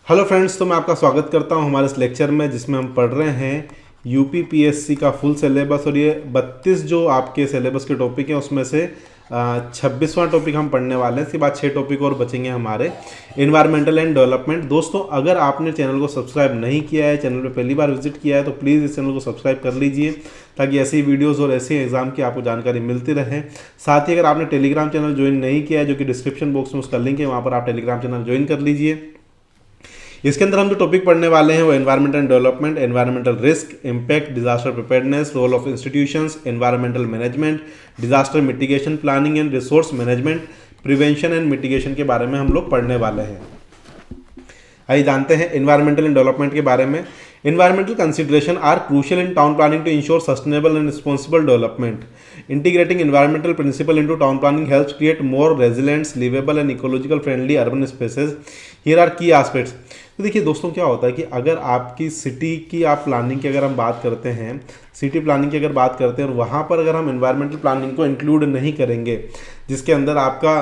Hello friends, तो मैं आपका स्वागत करता हूं हमारे इस लेक्चर में जिसमें हम पढ़ रहे हैं यूपीपीएससी का फुल सिलेबस। और ये 32 जो आपके सिलेबस के टॉपिक हैं उसमें से 26वां टॉपिक हम पढ़ने वाले हैं। इसके बाद 6 टॉपिक और बचेंगे हमारे एनवायरमेंटल एंड डेवलपमेंट। दोस्तों, अगर आपने चैनल को सब्सक्राइब नहीं किया है, चैनल पर पहली बार विजिट किया है, तो प्लीज़ इस चैनल को सब्सक्राइब कर लीजिए ताकि ऐसी वीडियोस और ऐसे एग्जाम की आपको जानकारी मिलती रहे। साथ ही अगर आपने टेलीग्राम चैनल ज्वाइन नहीं किया है, जो कि डिस्क्रिप्शन बॉक्स में उसका लिंक है, वहाँ पर आप टेलीग्राम चैनल ज्वाइन कर लीजिए। इसके अंदर हम जो टॉपिक पढ़ने वाले हैं वो environment and development, environmental risk, impact, disaster preparedness, role of institutions, environmental management, disaster mitigation, planning and resource management, prevention and mitigation के बारे में हम लोग पढ़ने वाले हैं। आइए जानते हैं एनवायरमेंटल एंड डेवलपमेंट के बारे में। Environmental consideration are crucial in town planning to ensure sustainable and responsible development. Integrating environmental principle into town planning helps create more resilient, livable and ecological friendly urban spaces. Here are key aspects. तो देखिए दोस्तों, क्या होता है कि अगर आपकी city की आप प्लानिंग की अगर हम बात करते हैं, सिटी प्लानिंग की अगर बात करते हैं और वहाँ पर अगर हम एनवायरमेंटल प्लानिंग को इंक्लूड नहीं करेंगे, जिसके अंदर आपका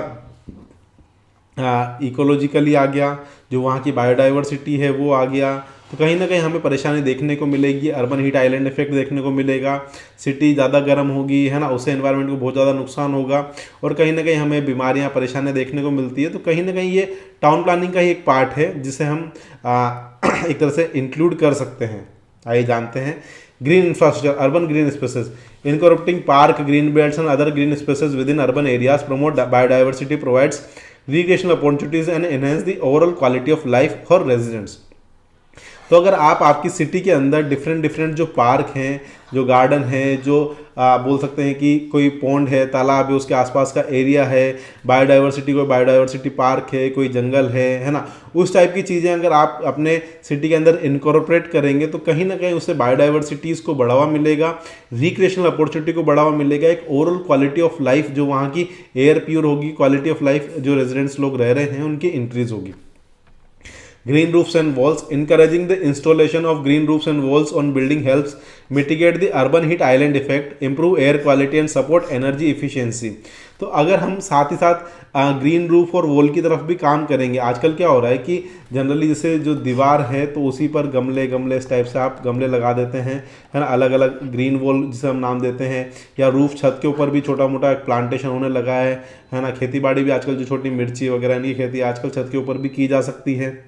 इकोलॉजिकली आ गया, जो वहाँ की बायोडाइवर्सिटी है वो आ गया, तो कहीं ना कहीं हमें परेशानी देखने को मिलेगी। अर्बन हीट आइलैंड इफेक्ट देखने को मिलेगा, सिटी ज़्यादा गर्म होगी, है ना, उससे एनवायरनमेंट को बहुत ज़्यादा नुकसान होगा और कहीं ना कहीं हमें बीमारियाँ परेशानियाँ देखने को मिलती है। तो कहीं ना कहीं ये टाउन प्लानिंग का ही एक पार्ट है जिसे हम एक तरह से इंक्लूड कर सकते हैं। आइए जानते हैं green infrastructure, urban green spaces, incorporating park, green belts and other green spaces with in urban areas promote biodiversity, provides recreational opportunities and enhance the overall quality of life for residents। तो अगर आप आपकी city के अंदर different जो park हैं, जो garden है, जो बोल सकते हैं कि कोई पॉन्ड है, तालाब है, उसके आसपास का एरिया है, बायोडाइवर्सिटी, कोई बायोडाइवर्सिटी पार्क है, कोई जंगल है ना, उस टाइप की चीज़ें अगर आप अपने सिटी के अंदर इनकॉर्पोरेट करेंगे तो कहीं ना कहीं उससे बायोडाइवर्सिटीज़ को बढ़ावा मिलेगा, रिक्रिएशनल अपॉर्चुनिटी को बढ़ावा मिलेगा, एक ओवरऑल क्वालिटी ऑफ लाइफ, जो वहाँ की एयर प्योर होगी, क्वालिटी ऑफ लाइफ जो रेजिडेंट्स लोग रह रहे हैं उनकी इंक्रीज होगी। Green roofs and walls, encouraging the installation of green roofs and walls on building helps mitigate the urban heat island effect, improve air quality and support energy efficiency। तो अगर हम साथ ही साथ ग्रीन रूफ और wall की तरफ भी काम करेंगे, आजकल क्या हो रहा है कि जनरली जैसे जो दीवार है तो उसी पर गमले इस टाइप से आप गमले लगा देते हैं, है ना, अलग अलग ग्रीन वॉल जिसे हम नाम देते हैं, या रूफ छत के ऊपर भी छोटा मोटा प्लांटेशन होने लगा है ना। खेती बाड़ी भी आजकल जो छोटी मिर्ची वगैरह की खेती आजकल छत के ऊपर भी की जा सकती है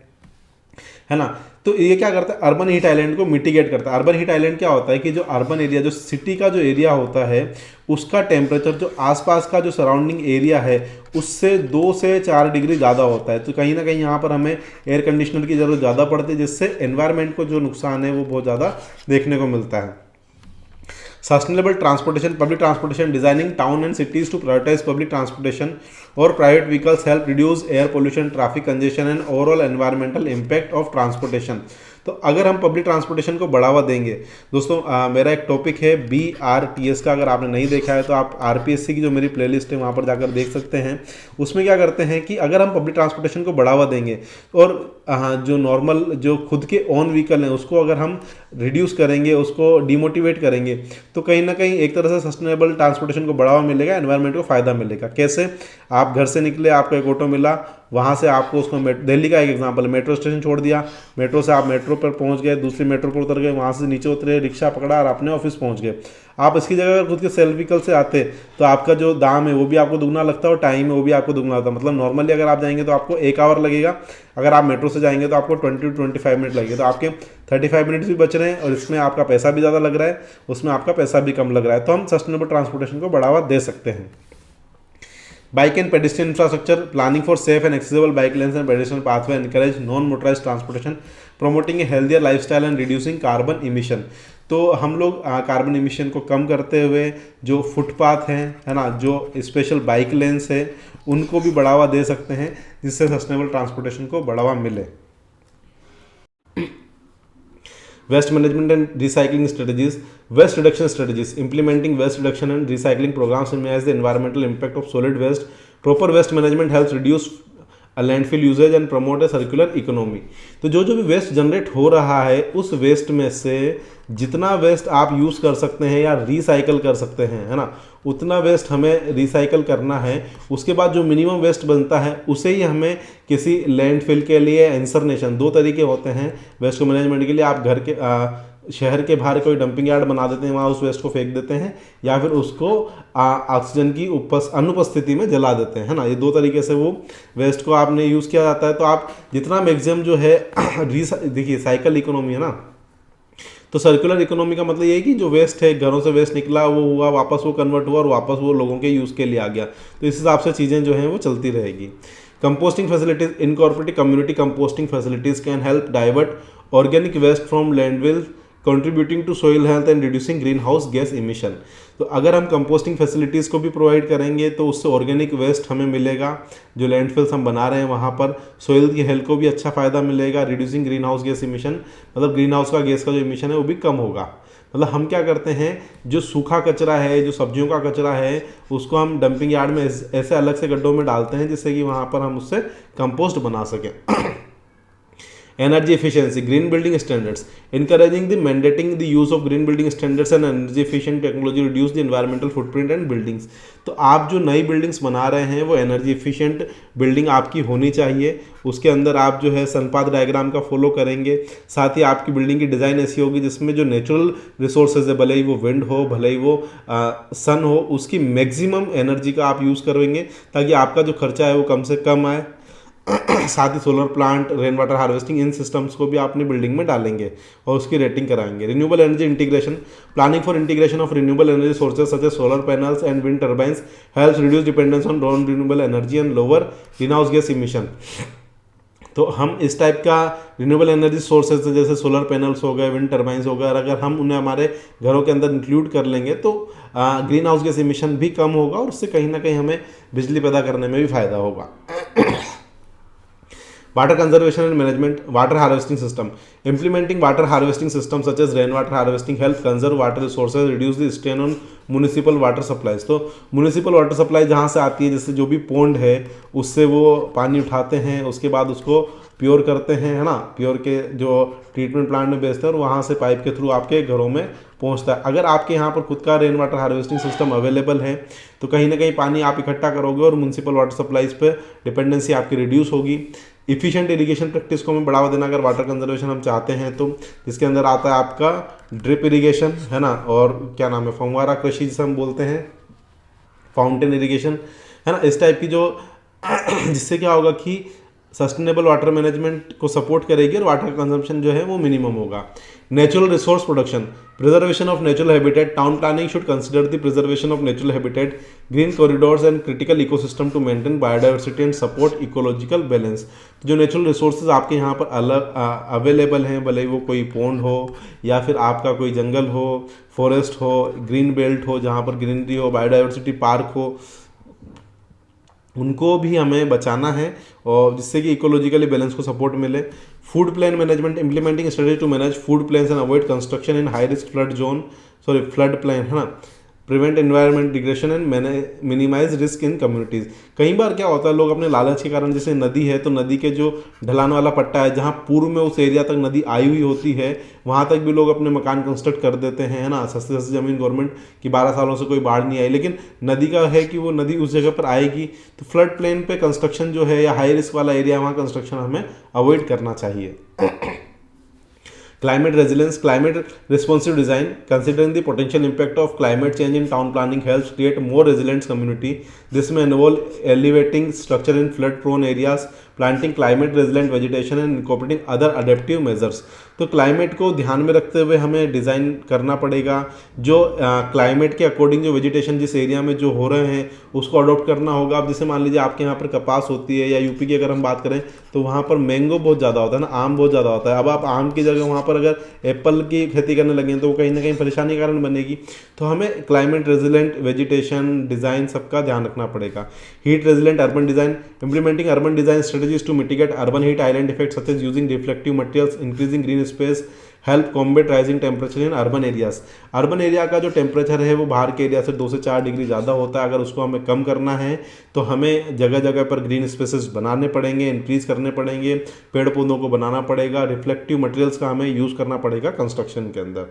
ना। तो ये क्या करता है, अर्बन हीट आइलैंड को मिटिगेट करता है। अर्बन हीट आइलैंड क्या होता है कि जो अर्बन एरिया, जो सिटी का जो एरिया होता है, उसका टेम्परेचर जो आसपास का जो सराउंडिंग एरिया है उससे 2 से 4 डिग्री ज़्यादा होता है। तो कहीं ना कहीं यहाँ पर हमें एयर कंडीशनर की ज़रूरत ज़्यादा पड़ती है, जिससे एनवायरनमेंट को जो नुकसान है वो बहुत ज़्यादा देखने को मिलता है। Sustainable transportation, public transportation, designing town and cities to prioritise public transportation और private vehicles help reduce air pollution, traffic congestion and overall environmental impact of transportation. तो अगर हम पब्लिक ट्रांसपोर्टेशन को बढ़ावा देंगे, दोस्तों मेरा एक टॉपिक है BRTS का, अगर आपने नहीं देखा है तो आप RPSC की जो मेरी प्लेलिस्ट है वहाँ पर जाकर देख सकते हैं। उसमें क्या करते हैं कि अगर हम पब्लिक ट्रांसपोर्टेशन को बढ़ावा देंगे और जो नॉर्मल जो खुद के ओन व्हीकल हैं उसको अगर हम रिड्यूस करेंगे, उसको डिमोटिवेट करेंगे, तो कहीं ना कहीं एक तरह से सस्टेनेबल ट्रांसपोर्टेशन को बढ़ावा मिलेगा, एनवायरनमेंट को फ़ायदा मिलेगा। कैसे? आप घर से निकले, आपको एक ऑटो मिला, वहाँ से आपको उसको दिल्ली का एक एग्जांपल, मेट्रो स्टेशन छोड़ दिया, मेट्रो से आप मेट्रो पर पहुँच गए, दूसरी मेट्रो पर उतर गए, वहाँ से नीचे उतरे, रिक्शा पकड़ा और अपने ऑफिस पहुँच गए। आप इसकी जगह अगर खुद के सेल्फ व्हीकल से आते तो आपका जो दाम है वो भी आपको दुगना लगता है और टाइम है वो भी आपको दुगना लगता है। मतलब नॉर्मली अगर आप जाएंगे तो आपको 1 आवर लगेगा, अगर आप मेट्रो से जाएंगे तो आपको 20 to 25 मिनट लगेगा। तो आपके 35 मिनट्स भी बच रहे हैं और इसमें आपका पैसा भी ज़्यादा लग रहा है, उसमें आपका पैसा भी कम लग रहा है। तो हम सस्टेनेबल ट्रांसपोर्टेशन को बढ़ावा दे सकते हैं। Bike and pedestrian infrastructure, planning for safe and accessible bike lanes and pedestrian pathway encourage non-motorized transportation, promoting a healthier lifestyle and reducing carbon emission। तो हम लोग कार्बन इमिशन को कम करते हुए जो फुटपाथ हैं, है ना, जो स्पेशल बाइक लेन्स है, उनको भी बढ़ावा दे सकते हैं, जिससे सस्टेनेबल ट्रांसपोर्टेशन को बढ़ावा मिले। Waste management and recycling strategies, waste reduction strategies, implementing waste reduction and recycling programs to minimize the environmental impact of solid waste. Proper waste management helps reduce landfill usages and promote a circular economy. तो जो भी waste generate हो रहा है उस waste में से जितना वेस्ट आप यूज़ कर सकते हैं या रिसाइकल कर सकते हैं, है ना, उतना वेस्ट हमें रिसाइकल करना है। उसके बाद जो मिनिमम वेस्ट बनता है उसे ही हमें किसी लैंडफिल के लिए इंसर्नेशन, दो तरीके होते हैं वेस्ट को मैनेजमेंट के लिए। आप घर के शहर के बाहर कोई डंपिंग यार्ड बना देते हैं, वहाँ उस वेस्ट को फेंक देते हैं, या फिर उसको ऑक्सीजन की अनुपस्थिति में जला देते हैं, है ना। ये दो तरीके से वो वेस्ट को आपने यूज़ किया जाता है। तो आप जितना मैक्सिमम जो है देखिए साइकिल इकोनॉमी है ना, तो सर्कुलर इकोनॉमी का मतलब ये है कि जो वेस्ट है, घरों से वेस्ट निकला वो हुआ, वापस वो कन्वर्ट हुआ और वापस वो लोगों के यूज़ के लिए आ गया। तो इस हिसाब से चीज़ें जो हैं वो चलती रहेगी। Composting facilities, incorporated community composting facilities can help divert organic waste from landfill, contributing to soil health and reducing greenhouse gas emission. तो अगर हम कंपोस्टिंग फैसिलिटीज़ को भी प्रोवाइड करेंगे तो उससे ऑर्गेनिक वेस्ट हमें मिलेगा, जो लैंडफिल्स हम बना रहे हैं वहाँ पर सोइल की हेल्थ को भी अच्छा फ़ायदा मिलेगा, reducing greenhouse gas emission, मतलब ग्रीन हाउस का गैस का जो इमिशन है वो भी कम होगा। मतलब हम क्या करते हैं, जो सूखा कचरा है, जो सब्जियों का कचरा है, उसको हम डंपिंग यार्ड में ऐसे अलग से गड्ढों में डालते हैं जिससे कि वहाँ पर हम उससे कंपोस्ट बना सकें। Energy efficiency, green building standards, encouraging the mandating the use of green building standards and energy efficient technology reduce the environmental footprint and buildings। तो आप जो नई बिल्डिंग्स बना रहे हैं वो एनर्जी एफिशिएंट बिल्डिंग आपकी होनी चाहिए। उसके अंदर आप जो है सनपाथ डायग्राम का फॉलो करेंगे, साथ ही आपकी बिल्डिंग की डिज़ाइन ऐसी होगी जिसमें जो नेचुरल रिसोर्सेज है, भले ही वो विंड हो, भले ही वो सन हो, उसकी मैक्सिमम एनर्जी का आप यूज़ करेंगे ताकि आपका जो खर्चा है वो कम से कम आए। साथ ही solar plant, rain water harvesting, इन सिस्टम्स को भी आप अपनी बिल्डिंग में डालेंगे और उसकी रेटिंग कराएंगे। Renewable energy integration, planning for integration of renewable energy sources such as solar panels and wind turbines helps reduce dependence on non renewable energy and lower greenhouse gas emission. तो हम इस type का renewable energy sources जैसे solar panels हो गए, wind turbines हो गए, अगर हम उन्हें हमारे घरों के अंदर इंक्लूड कर लेंगे तो ग्रीन हाउस गैस इमिशन भी कम होगा और उससे कहीं ना कहीं हमें बिजली पैदा करने में भी फायदा होगा। Water conservation and management, water harvesting system. Implementing water harvesting systems such as rainwater harvesting help conserve water resources, reduce the strain on municipal water supplies। तो municipal water supply जहाँ से आती है, जैसे जो भी पॉन्ड है उससे वो पानी उठाते हैं, उसके बाद उसको प्योर करते हैं, है ना, प्योर के जो ट्रीटमेंट प्लांट में बेचते हैं और वहाँ से पाइप के थ्रू आपके घरों में पहुँचता है। अगर आपके यहाँ पर खुद का rain water harvesting system available है तो कहीं ना कहीं पानी आप इकट्ठा करोगे और म्यूनसिपल वाटर सप्लाईज पे डिपेंडेंसी आपकी रिड्यूस होगी। इफिशिएंट इरिगेशन प्रैक्टिस को हमें बढ़ावा देना, अगर वाटर कंजर्वेशन हम चाहते हैं तो जिसके अंदर आता है आपका ड्रिप इरिगेशन, है ना, और क्या नाम है, फंवारा कृषि जिसे हम बोलते हैं, फाउंटेन इरिगेशन, है ना, इस टाइप की जो जिससे क्या होगा कि सस्टेनेबल वाटर मैनेजमेंट को सपोर्ट करेगी और वाटर कंजम्पशन जो है वो मिनिमम होगा। Natural resource production, preservation of natural habitat, town planning should consider the preservation of natural habitat, green corridors and critical ecosystem to maintain biodiversity and support ecological balance. जो natural resources आपके यहाँ पर अलग available हैं, भले ही वो कोई pond हो या फिर आपका कोई जंगल हो, फॉरेस्ट हो, ग्रीन बेल्ट हो जहाँ पर ग्रीनरी हो, बायोडाइवर्सिटी पार्क हो, उनको भी हमें बचाना है और जिससे कि इकोलॉजिकली बैलेंस को सपोर्ट मिले। Flood plain management, implementing strategy to manage flood plains and avoid construction in high risk flood plain, है ना, prevent environment degradation and minimize risk in communities. कई बार क्या होता है, लोग अपने लालच के कारण, जैसे नदी है तो नदी के जो ढलान वाला पट्टा है जहाँ पूर्व में उस एरिया तक नदी आई हुई होती है वहाँ तक भी लोग अपने मकान कंस्ट्रक्ट कर देते हैं, है ना, सस्ते सस्ते ज़मीन, गवर्नमेंट की 12 सालों से कोई बाढ़ नहीं आई, लेकिन नदी का है कि वो नदी उस जगह पर आएगी, तो फ्लड प्लेन पे कंस्ट्रक्शन जो है या हाई रिस्क वाला एरिया वहाँ कंस्ट्रक्शन हमें अवॉइड करना चाहिए। Climate resilience, climate responsive design, considering the potential impact of climate change in town planning helps create more resilient community. This may involve elevating structure in flood prone areas, planting climate resilient vegetation and incorporating other adaptive measures। तो climate को ध्यान में रखते हुए हमें design करना पड़ेगा, जो क्लाइमेट के अकॉर्डिंग जो वेजिटेशन जिस एरिया में जो हो रहे हैं उसको अडॉप्ट करना होगा। अब जैसे मान लीजिए आपके यहाँ पर कपास होती है, या यूपी की अगर हम बात करें तो वहाँ पर मैंगो बहुत ज़्यादा होता है ना, आम बहुत ज़्यादा होता है। अब आप आम की जगह वहाँ पर अगर एप्पल की खेती करने लगें तो वो कहीं ना कहीं परेशानी के कारण बनेगी। तो हमें क्लाइमेट रेजिलेंट वेजिटेशन डिज़ाइन सबका ध्यान रखना पड़ेगा। Heat resilient urban design, implementing urban design strategies to mitigate urban heat island effect such as using reflective materials, increasing green space, help combat rising temperature in urban areas. Urban area का जो temperature है वो बाहर के area से 2 से 4 degree ज़्यादा होता है। अगर उसको हमें कम करना है तो हमें जगह जगह पर ग्रीन स्पेसेस बनाने पड़ेंगे, इंक्रीज करने पड़ेंगे, पेड़ पौधों को बनाना पड़ेगा, रिफ्लेक्टिव मटेरियल्स का हमें यूज़ करना पड़ेगा कंस्ट्रक्शन के अंदर।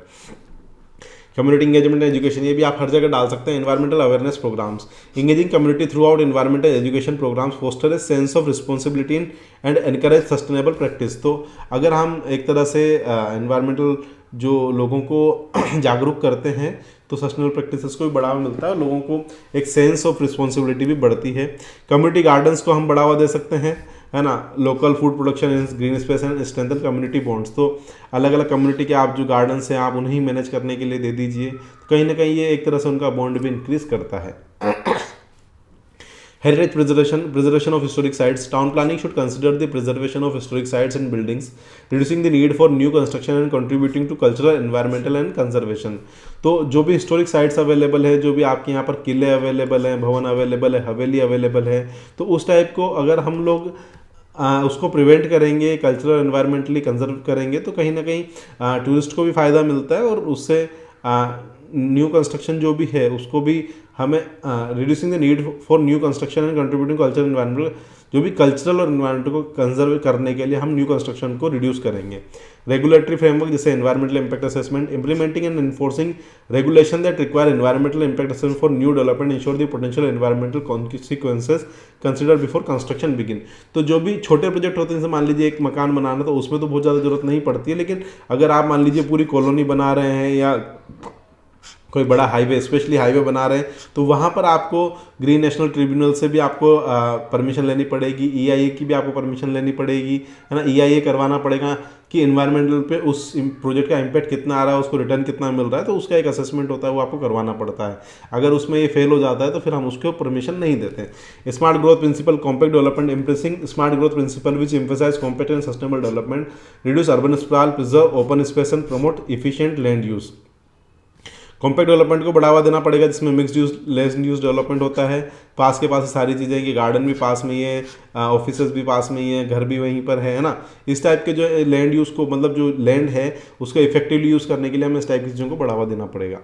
कम्युनिटी इंगेजमेंट एंड एजुकेशन, ये भी आप हर जगह डाल सकते हैं। Environmental awareness programmes, engaging community throughout environmental education programmes foster a sense of responsibility and encourage sustainable practice. तो अगर हम एक तरह से एनवायरमेंटल जो लोगों को जागरूक करते हैं तो सस्टेनेबल प्रैक्टिसेस को भी बढ़ावा मिलता है और लोगों को एक सेंस ऑफ रिस्पॉन्सिबिलिटी भी बढ़ती है। कम्युनिटी गार्डन्स को हम बढ़ावा दे सकते हैं, है ना। Local food production in green space and strengthen community bonds, तो अलग अलग कम्युनिटी के आप जो गार्डन्स हैं आप उन्हें मैनेज करने के लिए दे दीजिए, तो कहीं ना कहीं ये एक तरह से उनका बॉन्ड भी इंक्रीज करता है। Heritage preservation of historic sites, town planning should consider the preservation of historic sites and buildings, reducing the need for new construction and contributing to cultural, environmental and conservation. तो जो भी historic sites available है, जो भी आपके यहाँ पर किले अवेलेबल हैं, भवन अवेलेबल है, हवेली अवेलेबल है, तो उस टाइप को अगर हम लोग उसको प्रिवेंट करेंगे, कल्चरल एनवायरमेंटली कंजर्व करेंगे, तो कहीं ना कहीं टूरिस्ट को भी फ़ायदा मिलता है और उससे न्यू कंस्ट्रक्शन जो भी है उसको भी हमें reducing the need for new construction and contributing cultural environment, जो भी कल्चरल और एनवायरमेंट को कंजर्व करने के लिए हम न्यू कंस्ट्रक्शन को रिड्यूस करेंगे। रेगुलेटरी फ्रेमवर्क जैसे environmental impact assessment, implementing and enforcing regulation that require environmental impact assessment for new development, ensure the potential environmental consequences consider before construction begin. तो जो भी छोटे प्रोजेक्ट होते हैं, जैसे मान लीजिए एक मकान बनाना, तो उसमें तो बहुत ज़्यादा जरूरत नहीं पड़ती है, लेकिन अगर आप मान लीजिए पूरी कॉलोनी बना रहे हैं या कोई बड़ा हाईवे, स्पेशली हाईवे बना रहे हैं, तो वहाँ पर आपको ग्रीन नेशनल ट्रिब्यूनल से भी आपको परमिशन लेनी पड़ेगी, EIA की भी आपको परमिशन लेनी पड़ेगी, है ना। EIA करवाना पड़ेगा कि इन्वायरमेंटल पे उस प्रोजेक्ट का इम्पैक्ट कितना आ रहा है, उसको रिटर्न कितना मिल रहा है, तो उसका एक असेसमेंट होता है, वो आपको करवाना पड़ता है। अगर उसमें ये फेल हो जाता है तो फिर हम उसको परमिशन नहीं देते। Smart growth principle, compact development, impressing smart growth principle which emphasize compact and sustainable development, reduce urban sprawl, preserve open space and promote efficient land use. Compact development को बढ़ावा देना पड़ेगा, जिसमें mixed use, land use development होता है, पास के पास ही सारी चीज़ें, कि गार्डन भी पास में ही है, ऑफिसेज भी पास में ही है, घर भी वहीं पर है ना। इस टाइप के जो लैंड यूज़ को, मतलब जो लैंड है उसको इफेक्टिवली यूज़ करने के लिए हमें इस टाइप की चीज़ों को बढ़ावा देना पड़ेगा।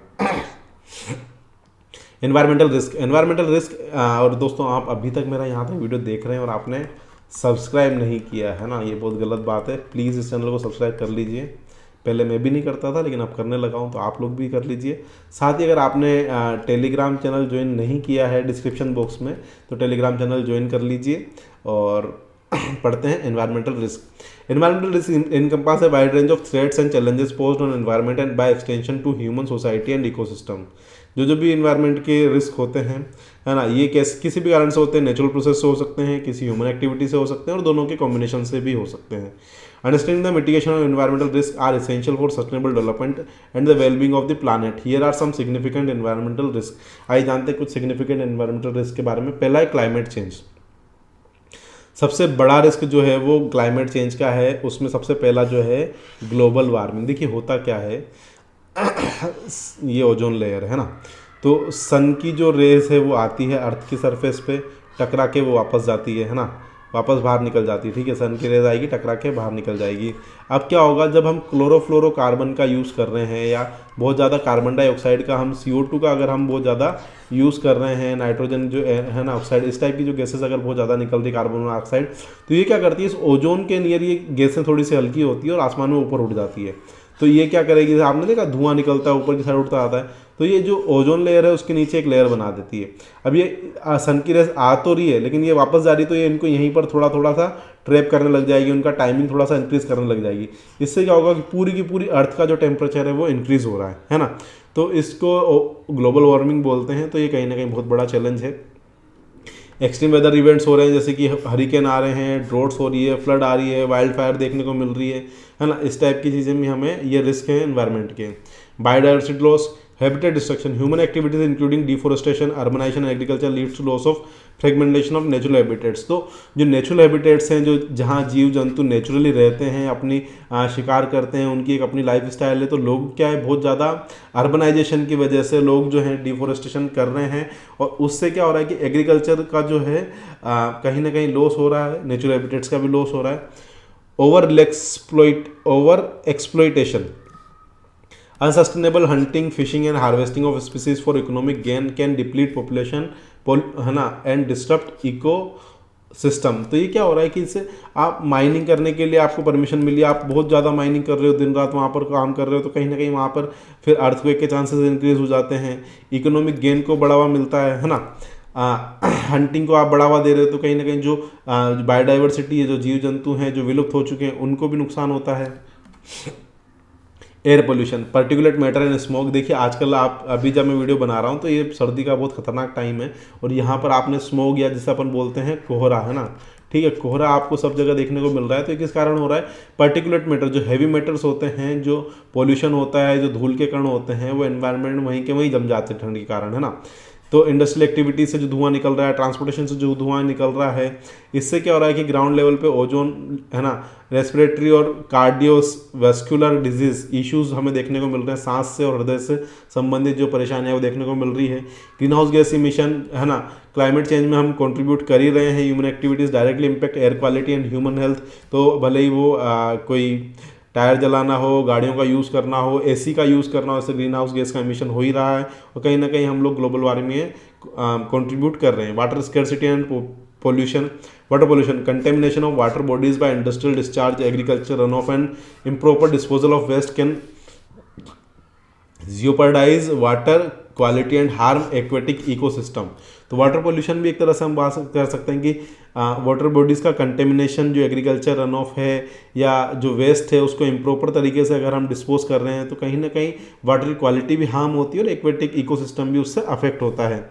एनवायरमेंटल रिस्क, और दोस्तों आप अभी तक मेरा यहाँ तक वीडियो देख रहे हैं और आपने सब्सक्राइब नहीं किया है ना, ये बहुत गलत बात है। प्लीज़ इस चैनल को सब्सक्राइब कर लीजिए। पहले मैं भी नहीं करता था, लेकिन अब करने लगा हूँ, तो आप लोग भी कर लीजिए। साथ ही अगर आपने टेलीग्राम चैनल ज्वाइन नहीं किया है, डिस्क्रिप्शन बॉक्स में, तो टेलीग्राम चैनल ज्वाइन कर लीजिए। और पढ़ते हैं environmental risk. Environmental risk encompass a wide range of threats and challenges posed on environment and by extension to human society and ecosystem. जो भी इन्वायरमेंट के रिस्क होते हैं, है ना, ये किसी भी कारण से होते हैं। नेचुरल प्रोसेस से हो सकते हैं, किसी ह्यूमन एक्टिविटी से हो सकते हैं, और दोनों के कॉम्बिनेशन से भी हो सकते हैं। Understanding the mitigation of environmental risks are essential for sustainable development and the well-being of the planet. Here are some significant environmental risks. आइए जानते हैं कुछ significant environmental risk के बारे में। पहला है क्लाइमेट चेंज। सबसे बड़ा रिस्क जो है वो क्लाइमेट चेंज का है। उसमें सबसे पहला जो है ग्लोबल वार्मिंग। देखिए होता क्या है, ये ओजोन लेयर है ना, तो सन की जो रेज है वो आती है अर्थ की सरफेस पे, टकरा के वो वापस जाती है ना, वापस बाहर निकल जाती है। ठीक है, सन की रेज आएगी, टकरा के बाहर निकल जाएगी। अब क्या होगा, जब हम क्लोरोफ्लोरोकार्बन का यूज़ कर रहे हैं, या बहुत ज़्यादा कार्बन डाइऑक्साइड का, हम CO2 का अगर हम बहुत ज़्यादा यूज़ कर रहे हैं, नाइट्रोजन जो है ना ऑक्साइड, इस टाइप की जो गैसेस अगर बहुत ज़्यादा निकल रही, कार्बन मोनोऑक्साइड, तो ये क्या करती है, इस ओजोन के नियर ये गैसें थोड़ी सी हल्की होती है और आसमान में ऊपर उठ जाती है। तो ये क्या करेगी, आपने देखा धुआं निकलता है ऊपर की साइड उठता आता है, तो ये जो ओजोन लेयर है उसके नीचे एक लेयर बना देती है। अब ये सन की रेस आ तो रही है, लेकिन ये वापस जा रही, तो ये इनको यहीं पर थोड़ा थोड़ा सा ट्रैप करने लग जाएगी, उनका टाइमिंग थोड़ा सा इंक्रीज करने लग जाएगी। इससे क्या होगा कि पूरी की पूरी अर्थ का जो टेम्परेचर है वो इंक्रीज हो रहा है ना। तो इसको ग्लोबल वार्मिंग बोलते हैं। तो ये कहीं ना कहीं बहुत बड़ा चैलेंज है। एक्सट्रीम वेदर इवेंट्स हो रहे हैं, जैसे कि हरिकेन आ रहे हैं, ड्रॉट्स हो रही है, फ्लड आ रही है, वाइल्ड फायर देखने को मिल रही है ना। इस टाइप की चीज़ें भी हमें ये रिस्क है एनवायरनमेंट के। Biodiversity loss, habitat destruction, human activities including deforestation, urbanization and agriculture leads to loss of fragmentation of natural habitats. तो जो नेचुरल हैबिटेट्स हैं, जो जहाँ जीव जंतु नेचुरली रहते हैं, अपनी शिकार करते हैं, उनकी एक अपनी लाइफ स्टाइल है, तो लोग क्या है, बहुत ज़्यादा अर्बनाइजेशन की वजह से लोग जो हैं डिफोरेस्टेशन कर रहे हैं, और उससे क्या हो रहा है कि एग्रीकल्चर का जो है कहीं ना कहीं लॉस हो रहा है, नेचुरल हैबिटेट्स का भी लॉस हो रहा है। Over exploitation, unsustainable hunting, fishing and harvesting of species for economic gain can deplete population, है ना, एंड डिस्टर्ब सिस्टम। तो ये क्या हो रहा है कि इससे आप माइनिंग करने के लिए आपको परमिशन मिली, आप बहुत ज़्यादा माइनिंग कर रहे हो, दिन रात वहाँ पर काम कर रहे हो, तो कहीं ना कहीं वहाँ पर फिर अर्थक्वेक के चांसेस इंक्रीज हो जाते हैं, इकोनॉमिक गेन को बढ़ावा मिलता है ना। हंटिंग को आप बढ़ावा दे रहे हो, तो कहीं ना कहीं जो बायोडाइवर्सिटी है, जो जीव जंतु हैं जो विलुप्त हो चुके हैं, उनको भी नुकसान होता है। Air pollution, particulate matter and smoke. देखिए आजकल आप, अभी जब मैं वीडियो बना रहा हूँ तो ये सर्दी का बहुत खतरनाक टाइम है, और यहाँ पर आपने स्मोक या जिसे अपन बोलते हैं कोहरा, है ना, ठीक है, कोहरा आपको सब जगह देखने को मिल रहा है। तो ये किस कारण हो रहा है? पार्टिकुलेट मैटर, जो हैवी मैटर्स होते हैं, जो पोल्यूशन होता है, जो धूल के कण होते हैं, वो एनवायरनमेंट वहीं के वहीं जम जाते हैं ठंड के कारण, है ना। तो इंडस्ट्रियल एक्टिविटी से जो धुआं निकल रहा है, ट्रांसपोर्टेशन से जो धुआं निकल रहा है, इससे क्या हो रहा है कि ग्राउंड लेवल पे ओजोन, है ना, रेस्पिरेटरी और कार्डियोवैस्कुलर डिजीज इश्यूज हमें देखने को मिल रहे हैं, सांस से और हृदय से संबंधित जो परेशानियां वो देखने को मिल रही है। ग्रीन हाउस गैस इमिशन, है ना, क्लाइमेट चेंज में हम कंट्रीब्यूट कर ही रहे हैं। Human activities directly impact air quality and human health. तो भले ही वो कोई टायर जलाना हो, गाड़ियों का यूज़ करना हो, एसी का यूज़ करना हो, इससे ग्रीन हाउस गैस का एमिशन हो ही रहा है, और कहीं ना कहीं हम लोग ग्लोबल वार्मिंग में कंट्रीब्यूट कर रहे हैं। Water scarcity and pollution, water pollution, contamination of water bodies by industrial discharge, agriculture runoff and improper disposal of waste can jeopardize water quality and harm aquatic ecosystem. तो water pollution भी एक तरह से हम बात कर सकते हैं कि वाटर बॉडीज़ का कंटेमिनेशन, जो एग्रीकल्चर रन ऑफ है या जो वेस्ट है, उसको इम्प्रॉपर तरीके से अगर हम डिस्पोज कर रहे हैं, तो कहीं ना कहीं वाटर की क्वालिटी भी हार्म होती है और एक्वेटिक इकोसिस्टम भी उससे अफेक्ट होता है।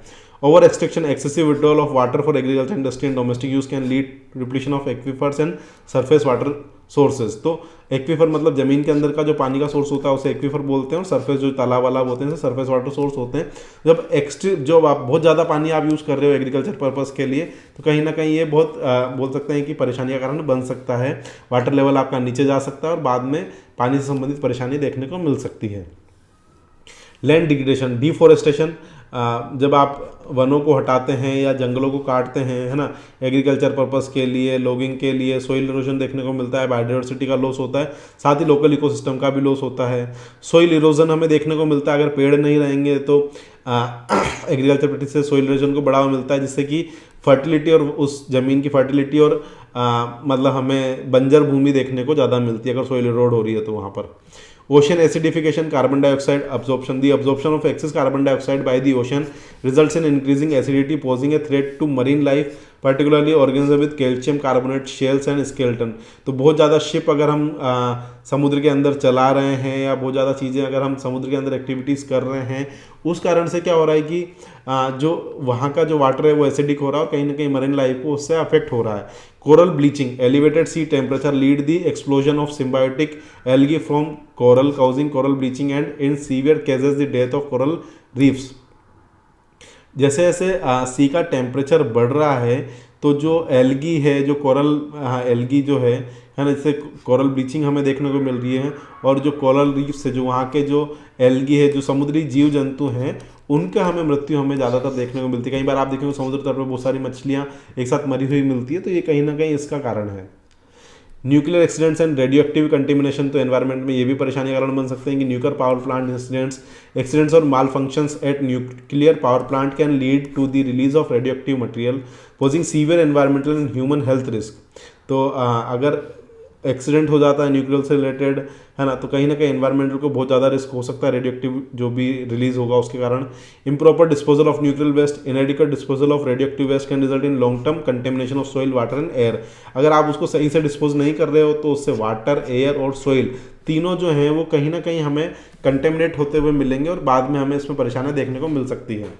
Over extraction, excessive withdrawal of water for agriculture industry and domestic use can lead depletion of aquifers and surface water sources. तो एक्वीफर मतलब जमीन के अंदर का जो पानी का सोर्स होता है उसे एक्वीफर बोलते हैं, और सरफेस जो तालाब वालाब होते हैं सरफेस वाटर सोर्स होते हैं। जब जो आप बहुत ज़्यादा पानी आप यूज़ कर रहे हो एग्रीकल्चर पर्पज़ के लिए, तो कहीं ना कहीं ये बहुत बोल सकते हैं कि परेशानी का कारण बन सकता है। वाटर लेवल आपका नीचे जा सकता है और बाद में पानी से संबंधित परेशानी देखने को मिल सकती है। लैंड डिग्रेडेशन, डिफॉरेस्टेशन, जब आप वनों को हटाते हैं या जंगलों को काटते हैं, है ना, एग्रीकल्चर पर्पस के लिए, लॉगिंग के लिए, सोइल इरोजन देखने को मिलता है, बायोडाइवर्सिटी का लॉस होता है, साथ ही लोकल इकोसिस्टम का भी लॉस होता है। सोइल इरोजन हमें देखने को मिलता है, अगर पेड़ नहीं रहेंगे तो एग्रीकल्चर प्रैक्टिस से सोइल इरोजन को बढ़ावा मिलता है, जिससे कि फर्टिलिटी और उस ज़मीन की फर्टिलिटी और मतलब हमें बंजर भूमि देखने को ज़्यादा मिलती है अगर सोइल इरोड हो रही है तो वहाँ पर। Ocean acidification, carbon dioxide absorption. The absorption of excess carbon dioxide by the ocean results in increasing acidity, posing a threat to marine life, particularly organisms with calcium carbonate shells and skeleton. तो बहुत ज़्यादा ship अगर हम समुद्र के अंदर चला रहे हैं, या बहुत ज़्यादा चीज़ें अगर हम समुद्र के अंदर एक्टिविटीज़ कर रहे हैं, उस कारण से क्या हो रहा है कि जो वहाँ का जो वाटर है वो एसिडिक हो रहा है, और कहीं ना कहीं मरीन लाइफ को उससे अफेक्ट हो रहा है। Coral bleaching, elevated sea temperature lead the explosion of symbiotic algae from coral, causing coral bleaching and in severe cases the death of coral reefs. जैसे जैसे सी का टेम्परेचर बढ़ रहा है, तो जो एल्गी है, जो कोरल एल्गी जो है ना, जैसे कोरल ब्लीचिंग हमें देखने को मिल रही है, और जो कोरल रीफ से जो वहाँ के जो एल्गी है, जो समुद्री जीव जंतु हैं, उनका हमें मृत्यु हमें ज़्यादातर देखने को मिलती है। कई बार आप देखेंगे समुद्र तट पर बहुत सारी मछलियाँ एक साथ मरी हुई मिलती है, तो ये कहीं ना कहीं इसका कारण है। Nuclear accidents and radio active contamination, तो एनवायरनमेंट में ये भी परेशानी का कारण बन सकते हैं कि न्यूक्लियर पावर प्लांट एक्सीडेंट्स और malfunctions at nuclear power plant can lead to the release of radioactive material posing severe environmental and human health risk. तो अगर एक्सीडेंट हो जाता है न्यूक्लियर से रिलेटेड, है ना, तो कहीं ना कहीं एनवायरमेंटल को बहुत ज़्यादा रिस्क हो सकता है रेडियो एक्टिव जो भी रिलीज होगा उसके कारण। Improper disposal of nuclear waste, inadequate disposal of radioactive waste can result in long term contamination of soil, water and air. अगर आप उसको सही से डिस्पोज नहीं कर रहे हो तो उससे वाटर, एयर और सोइल तीनों जो हैं वो कहीं ना कहीं हमें कंटेमिनेट होते हुए मिलेंगे, और बाद में हमें इसमें परेशानियाँ देखने को मिल सकती है।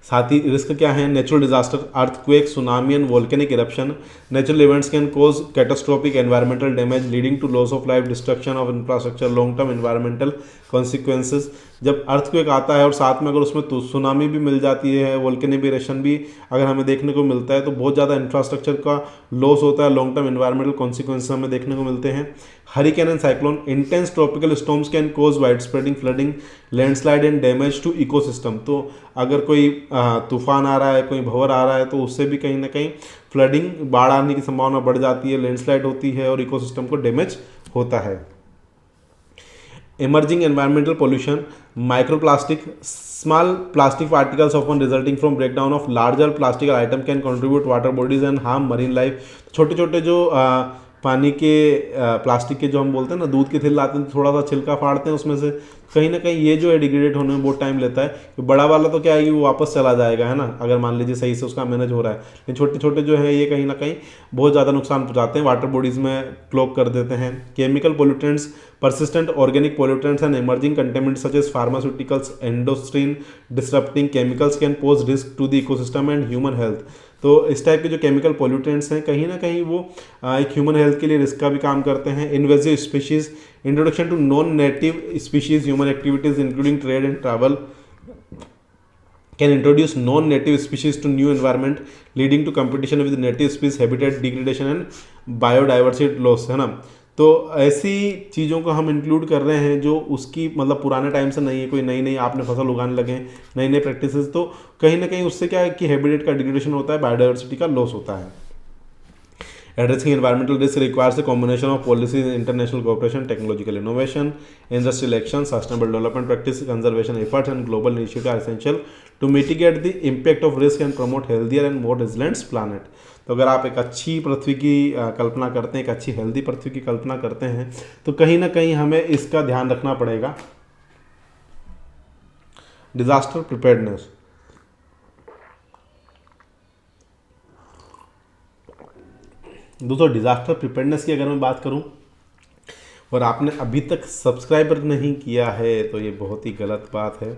साथ ही रिस्क क्या है? Natural disaster, earthquake, tsunami and volcanic eruption. Natural events can cause catastrophic environmental damage leading to loss of life, destruction of infrastructure, long term environmental consequences. जब अर्थक्वेक आता है और साथ में अगर उसमें सुनामी भी मिल जाती है, वोल्केनिक इरप्शन भी अगर हमें देखने को मिलता है, तो बहुत ज़्यादा इंफ्रास्ट्रक्चर का लॉस होता है, लॉन्ग टर्म एनवायरमेंटल कॉन्सिक्वेंसेज हमें देखने को मिलते हैं। Hurricane and cyclone, intense tropical storms can cause wide spreading flooding, landslide and damage to ecosystem. तो अगर कोई तूफान आ रहा है, कोई भंवर आ रहा है, तो उससे भी कहीं ना कहीं फ्लडिंग, बाढ़ आने की संभावना बढ़ जाती है, लैंडस्लाइड होती है और इकोसिस्टम को डैमेज होता है। emerging environmental pollution, microplastic, small plastic particles often resulting from breakdown of larger plastic item can contribute water bodies and harm marine life। छोटे छोटे जो पानी के प्लास्टिक के जो हम बोलते हैं ना, दूध के थिल लाते हैं तो थोड़ा सा छिलका फाड़ते हैं उसमें से, कहीं ना कहीं ये जो है डिग्रेडेट होने में बहुत टाइम लेता है। तो बड़ा वाला तो क्या है कि वो वापस चला जाएगा, है ना, अगर मान लीजिए सही से उसका मैनेज हो रहा है। लेकिन छोटे छोटे जो है ये कहीं ना कहीं बहुत ज़्यादा नुकसान पहुंचाते हैं, वाटर बॉडीज़ में क्लॉग कर देते हैं। Chemical pollutants, persistent organic pollutants and emerging contaminants such as pharmaceuticals, endocrine disrupting chemicals can pose risk to the ecosystem and human health। तो इस टाइप के जो केमिकल पोल्यूटेंट्स हैं कहीं ना कहीं वो एक ह्यूमन हेल्थ के लिए रिस्क का भी काम करते हैं। Invasive species, introduction to non native species, human activities including trade and travel can introduce non-native species to new environment leading to competition with native species, habitat degradation and biodiversity loss, है ना। तो ऐसी चीज़ों को हम include कर रहे हैं जो उसकी मतलब पुराने टाइम से नहीं है, कोई नई नई आपने फसल उगाने लगे, नई नई प्रैक्टिसेस, तो कहीं ना कहीं उससे क्या है कि हैबिटेट का डिग्रेडेशन होता है, बायोडाइवर्सिटी का लॉस होता है। Addressing environmental risk requires a combination of policies, international cooperation, technological innovation, industrial action, sustainable development practices, conservation efforts, and global initiatives are essential to mitigate the impact of risk and promote healthier and more resilient planet। तो अगर आप एक अच्छी पृथ्वी की कल्पना करते हैं, एक अच्छी हेल्दी पृथ्वी की कल्पना करते हैं, तो कहीं ना कहीं हमें इसका ध्यान रखना पड़ेगा। डिजास्टर प्रिपेयर्डनेस, दोस्तों डिज़ास्टर प्रिपेयर्डनेस की अगर मैं बात करूं और आपने अभी तक सब्सक्राइबर नहीं किया है तो ये बहुत ही गलत बात है।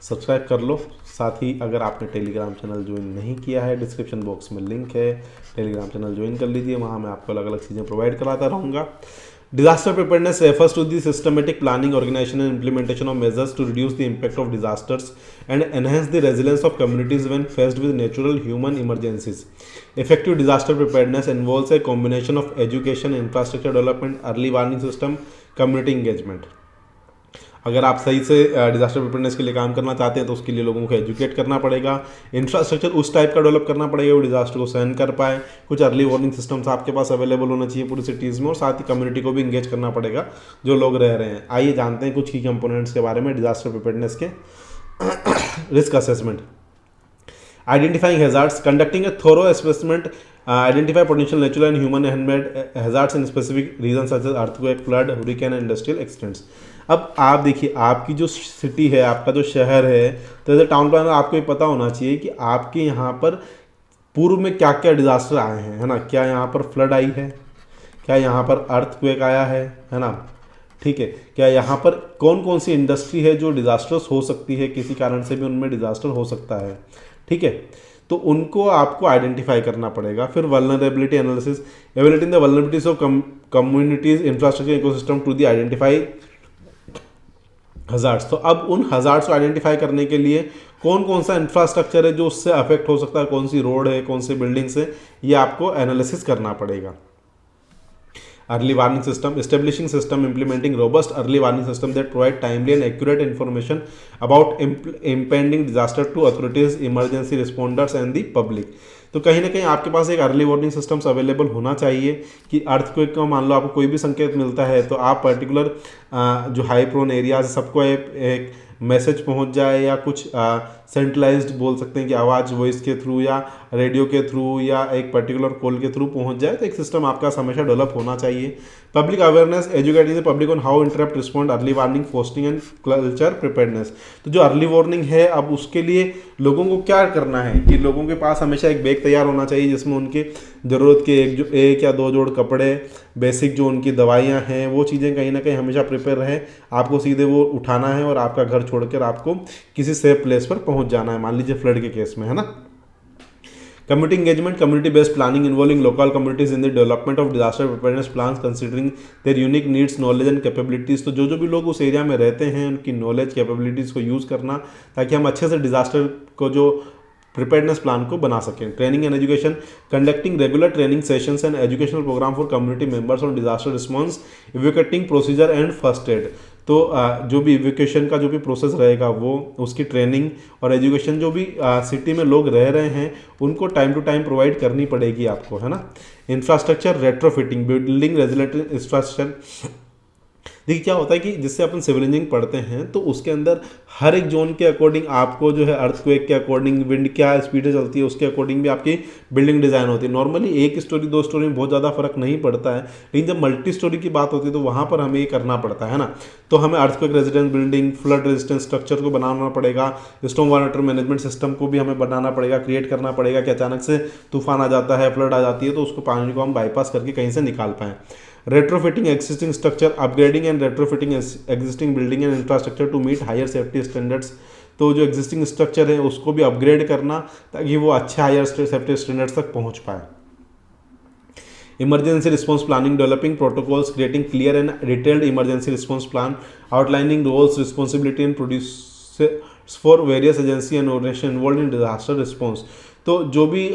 सब्सक्राइब कर लो। साथ ही अगर आपने टेलीग्राम चैनल ज्वाइन नहीं किया है, डिस्क्रिप्शन बॉक्स में लिंक है, टेलीग्राम चैनल ज्वाइन कर लीजिए, वहाँ मैं आपको अलग अलग चीज़ें प्रोवाइड कराता रहूँगा। Disaster preparedness refers to the systematic planning, organization and implementation of measures to reduce the impact of disasters and enhance the resilience of communities when faced with natural human emergencies। Effective disaster preparedness involves a combination of education, infrastructure development, early warning system, community engagement। अगर आप सही से disaster preparedness के लिए काम करना चाहते हैं तो उसके लिए लोगों को एजुकेट करना पड़ेगा, इंफ्रास्ट्रक्चर उस टाइप का डेवलप करना पड़ेगा वो डिजास्टर को सहन कर पाए, कुछ अर्ली वार्निंग सिस्टम्स आपके पास अवेलेबल होना चाहिए पूरी सिटीज़ में, और साथ ही कम्युनिटी को भी इंगेज करना पड़ेगा जो लोग रह रहे हैं। आइए जानते हैं कुछ की कंपोनेंट्स के बारे में डिजास्टर प्रिपेयरनेस के। Risk assessment, identifying hazards, conducting a thorough assessment, identify potential natural and human handmade hazards in specific regions such as earthquake, flood, hurricane and industrial accidents। अब आप देखिए, आपकी जो सिटी है, आपका जो शहर है, तो एज ए टाउन प्लानर आपको ये पता होना चाहिए कि आपके यहाँ पर पूर्व में क्या क्या डिजास्टर आए हैं, है ना। क्या यहाँ पर फ्लड आई है, क्या यहाँ पर अर्थक्वेक आया है ना, ठीक है। क्या यहाँ पर कौन कौन सी इंडस्ट्री है जो डिजास्टर्स हो सकती है, किसी कारण से भी उनमें डिजास्टर हो सकता है, ठीक है। तो उनको आपको आइडेंटिफाई करना पड़ेगा। फिर vulnerability analysis, evaluating the vulnerabilities of communities, infrastructure, ecosystem to the identify hazards. तो अब उन हजार्ड्स को आइडेंटिफाई करने के लिए कौन कौन सा इंफ्रास्ट्रक्चर है जो उससे अफेक्ट हो सकता है, कौन सी रोड है, कौन सी बिल्डिंग्स है, ये आपको एनालिसिस करना पड़ेगा। Early warning system, establishing system implementing robust early warning system that provide timely and accurate information about impending disaster to authorities, emergency responders and the public। तो कहीं ना कहीं आपके पास एक अर्ली वार्निंग सिस्टम्स अवेलेबल होना चाहिए कि अर्थक्वेक का मान लो आपको कोई भी संकेत मिलता है तो आप पर्टिकुलर जो हाई प्रोन एरियाज सबको एक मैसेज पहुंच जाए, या कुछ सेंट्रलाइज्ड बोल सकते हैं कि आवाज़ वॉइस के थ्रू या रेडियो के थ्रू या एक पर्टिकुलर कॉल के थ्रू पहुंच जाए, तो एक सिस्टम आपका हमेशा डेवलप होना चाहिए। Public awareness, educating the public on how interrupt respond, early warning, fostering and culture preparedness. तो जो अर्ली वार्निंग है, अब उसके लिए लोगों को क्या करना है कि लोगों के पास हमेशा एक बैग तैयार होना चाहिए जिसमें उनकी ज़रूरत के एक या दो जोड़ कपड़े, बेसिक जो उनकी दवाइयाँ हैं, वो चीज़ें कहीं ना कहीं हमेशा प्रिपेयर रहे। आपको सीधे वो उठाना है और आपका घर छोड़कर आपको किसी सेफ प्लेस पर पहुंच जाना है, मान लीजिए फ्लड के केस में, है ना। Community engagement, community based planning involving local communities in the development of disaster preparedness plans considering their unique needs, knowledge and capabilities। तो जो भी लोग उस एरिया में रहते हैं उनकी नॉलेज, कैपेबिलिटीज़ को यूज़ करना ताकि हम अच्छे से डिजास्टर को जो प्रिपेयर्डनेस प्लान को बना सकें। Training and education, conducting regular training sessions and educational programme for community members on disaster response, evacuating procedure and first aid. तो जो भी इवैक्यूएशन का जो भी प्रोसेस रहेगा वो उसकी ट्रेनिंग और एजुकेशन जो भी सिटी में लोग रह रहे हैं उनको टाइम टू टाइम प्रोवाइड करनी पड़ेगी आपको, है ना। Infrastructure retrofitting, building resilient infrastructure, देखिए क्या होता है कि जिससे अपन सिविल इंजीनियरिंग पढ़ते हैं तो उसके अंदर हर एक जोन के अकॉर्डिंग आपको जो है अर्थक्वेक के अकॉर्डिंग, विंड क्या स्पीड से चलती है उसके अकॉर्डिंग भी आपकी बिल्डिंग डिज़ाइन होती है। नॉर्मली एक स्टोरी दो स्टोरी में बहुत ज़्यादा फर्क नहीं पड़ता है, लेकिन जब मल्टी स्टोरी की बात होती है तो वहाँ पर हमें ये करना पड़ता है ना। तो हमें earthquake residence building, flood resistance structure को बनाना पड़ेगा, स्टॉर्म वाटर मैनेजमेंट सिस्टम को भी हमें बनाना पड़ेगा, क्रिएट करना पड़ेगा कि अचानक से तूफान आ जाता है, फ्लड आ जाती है तो उसको पानी को हम बाईपास करके कहीं से निकाल पाएँ। retrofitting existing structure, upgrading and retrofitting existing building and infrastructure to meet higher safety standards। तो जो एग्जिस्टिंग स्ट्रक्चर है उसको भी अपग्रेड करना ताकि वो अच्छे हायर सेफ्टी स्टैंडर्ड्स तक पहुंच पाए। Emergency response planning, developing protocols, creating clear and detailed emergency response plan, outlining roles, responsibility and produce for various agency and organization involve in disaster response. तो जो भी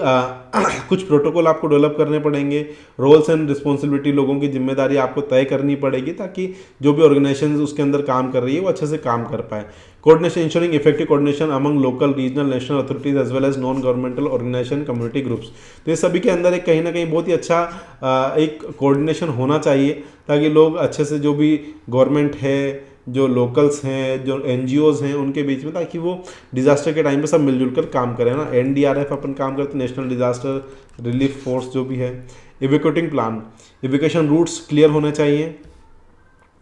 कुछ प्रोटोकॉल आपको डेवलप करने पड़ेंगे, रोल्स एंड रिस्पॉन्सिबिलिटी, लोगों की जिम्मेदारी आपको तय करनी पड़ेगी ताकि जो भी ऑर्गेनाइजेशन उसके अंदर काम कर रही है वो अच्छे से काम कर पाए। Coordination, ensuring effective coordination among local, regional, national authorities as well as non governmental organization, community groups. तो ये सभी के अंदर एक कहीं ना कहीं बहुत ही अच्छा एक कोऑर्डिनेशन होना चाहिए ताकि लोग अच्छे से, जो भी गवर्नमेंट है, जो लोकल्स हैं, जो एनजीओज हैं, उनके बीच में, ताकि वो डिजास्टर के टाइम पे सब मिलजुल कर काम करें ना। एनडीआरएफ अपन काम करते हैं, नेशनल डिजास्टर रिलीफ फोर्स जो भी है। Evacuating plan, evacuation routes clear होने चाहिए,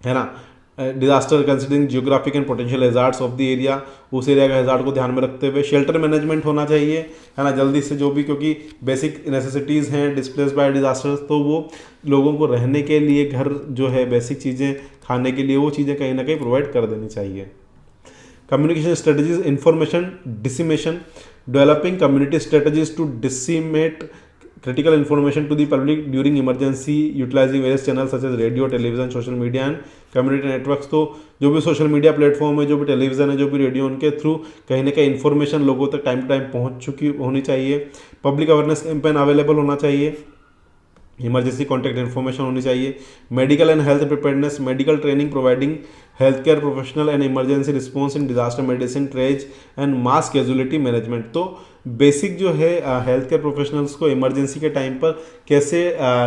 है ना। Disaster considering geographic and potential hazards of the area, उस एरिया का हैजार्ड को ध्यान में रखते हुए। शेल्टर मैनेजमेंट होना चाहिए, है ना, जल्दी से जो भी, क्योंकि बेसिक नेसेसिटीज़ हैं डिस्प्लेस बाय डिजास्टर्स, तो वो लोगों को रहने के लिए घर जो है, बेसिक चीज़ें खाने के लिए, वो चीज़ें कहीं ना कहीं प्रोवाइड कर देनी चाहिए। Communication strategies, information dissemination, developing community strategies to disseminate critical information to the public during emergency, utilizing various channels such as radio, television, social media and community networks। तो जो भी सोशल मीडिया प्लेटफॉर्म है, जो भी television है, जो भी radio, उनके थ्रू कहीं ना कहीं इन्फॉर्मेशन लोगों तक टाइम टू टाइम पहुंच चुकी होनी चाहिए। पब्लिक अवेयरनेस कैंपेन अवेलेबल होना चाहिए, इमरजेंसी कॉन्टैक्ट इन्फॉर्मेशन होनी चाहिए। Medical and health preparedness, medical training providing health care professional and emergency response in disaster medicine, triage and mass casualty management. तो basic जो है हेल्थ केयर प्रोफेशनल्स को emergency के time पर कैसे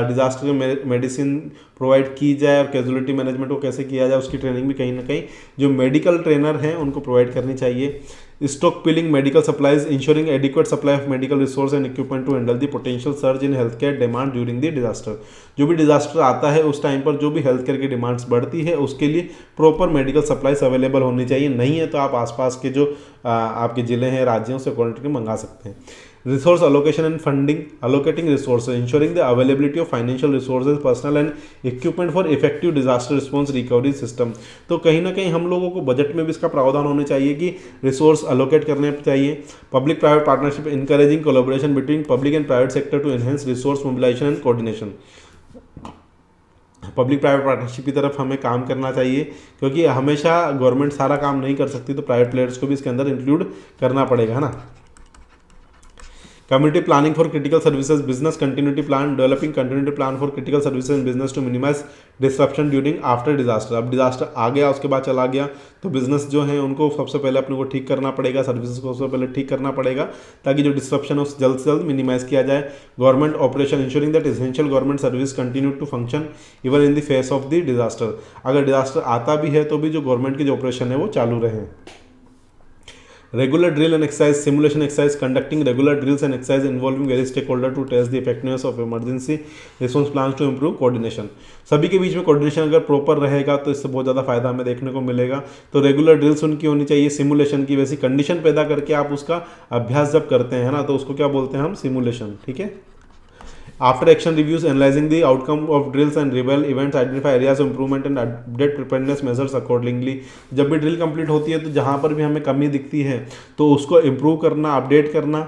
डिजास्टर मेडिसिन प्रोवाइड की जाए और कैजुअलिटी मैनेजमेंट को कैसे किया जाए, उसकी ट्रेनिंग भी कहीं ना कहीं जो मेडिकल ट्रेनर हैं उनको प्रोवाइड करनी चाहिए। Stockpiling medical supplies, ensuring adequate supply of medical resource and equipment to handle the potential surge in health care demand during the disaster. जो भी डिजास्टर आता है उस टाइम पर जो भी हेल्थ केयर की डिमांड्स बढ़ती है उसके लिए प्रॉपर मेडिकल सप्लाईज अवेलेबल होनी चाहिए। नहीं है तो आप आसपास के जो आपके ज़िले हैं, राज्यों से क्वालिटी मंगा सकते हैं। Resource allocation and funding, allocating resource, ensuring the availability of financial resources, personal and equipment for effective disaster response recovery system. तो कहीं ना कहीं हम लोगों को बजट में भी इसका प्रावधान होने चाहिए कि रिसोर्स अलोकेट करने चाहिए। Public private partnership, encouraging collaboration between public and private sector to enhance resource mobilization and coordination. Public private partnership की तरफ हमें काम करना चाहिए, क्योंकि हमेशा गवर्नमेंट सारा काम नहीं कर सकती, तो प्राइवेट प्लेयर्स को भी इसके अंदर इंक्लूड करना पड़ेगा, है ना। Community planning for critical services, business continuity plan, developing continuity plan for critical services and business to minimize disruption during after disaster. अब डिजास्टर आ गया, उसके बाद चला गया, तो बिजनेस जो है उनको सबसे पहले अपने को ठीक करना पड़ेगा, सर्विसेज को सबसे पहले ठीक करना पड़ेगा ताकि जो डिसरप्शन है उसे जल्द से जल्द मिनिमाइज किया जाए। Government operation, ensuring that essential government service continue to function even in the face of the disaster. अगर डिजास्टर आता भी है तो भी जो गवर्नमेंट की जो ऑपरेशन है वो चालू रहे। Regular drill and exercise, simulation exercise, conducting regular drills and exercise involving various stakeholder to test the effectiveness of emergency response plans to improve coordination। सभी के बीच में कोऑर्डिनेशन अगर प्रॉपर रहेगा तो इससे बहुत ज़्यादा फायदा हमें देखने को मिलेगा। तो रेगुलर ड्रिल्स उनकी होनी चाहिए, सिमुलेशन की, वैसी कंडीशन पैदा करके आप उसका अभ्यास जब करते हैं ना तो उसको क्या बोलते हैं हम, सिमुलेशन, ठीक है। After action reviews, analyzing the outcome of drills and rebel events, identify areas of improvement and update preparedness measures accordingly। जब भी ड्रिल कंप्लीट होती है तो जहाँ पर भी हमें कमी दिखती है तो उसको इम्प्रूव करना, अपडेट करना,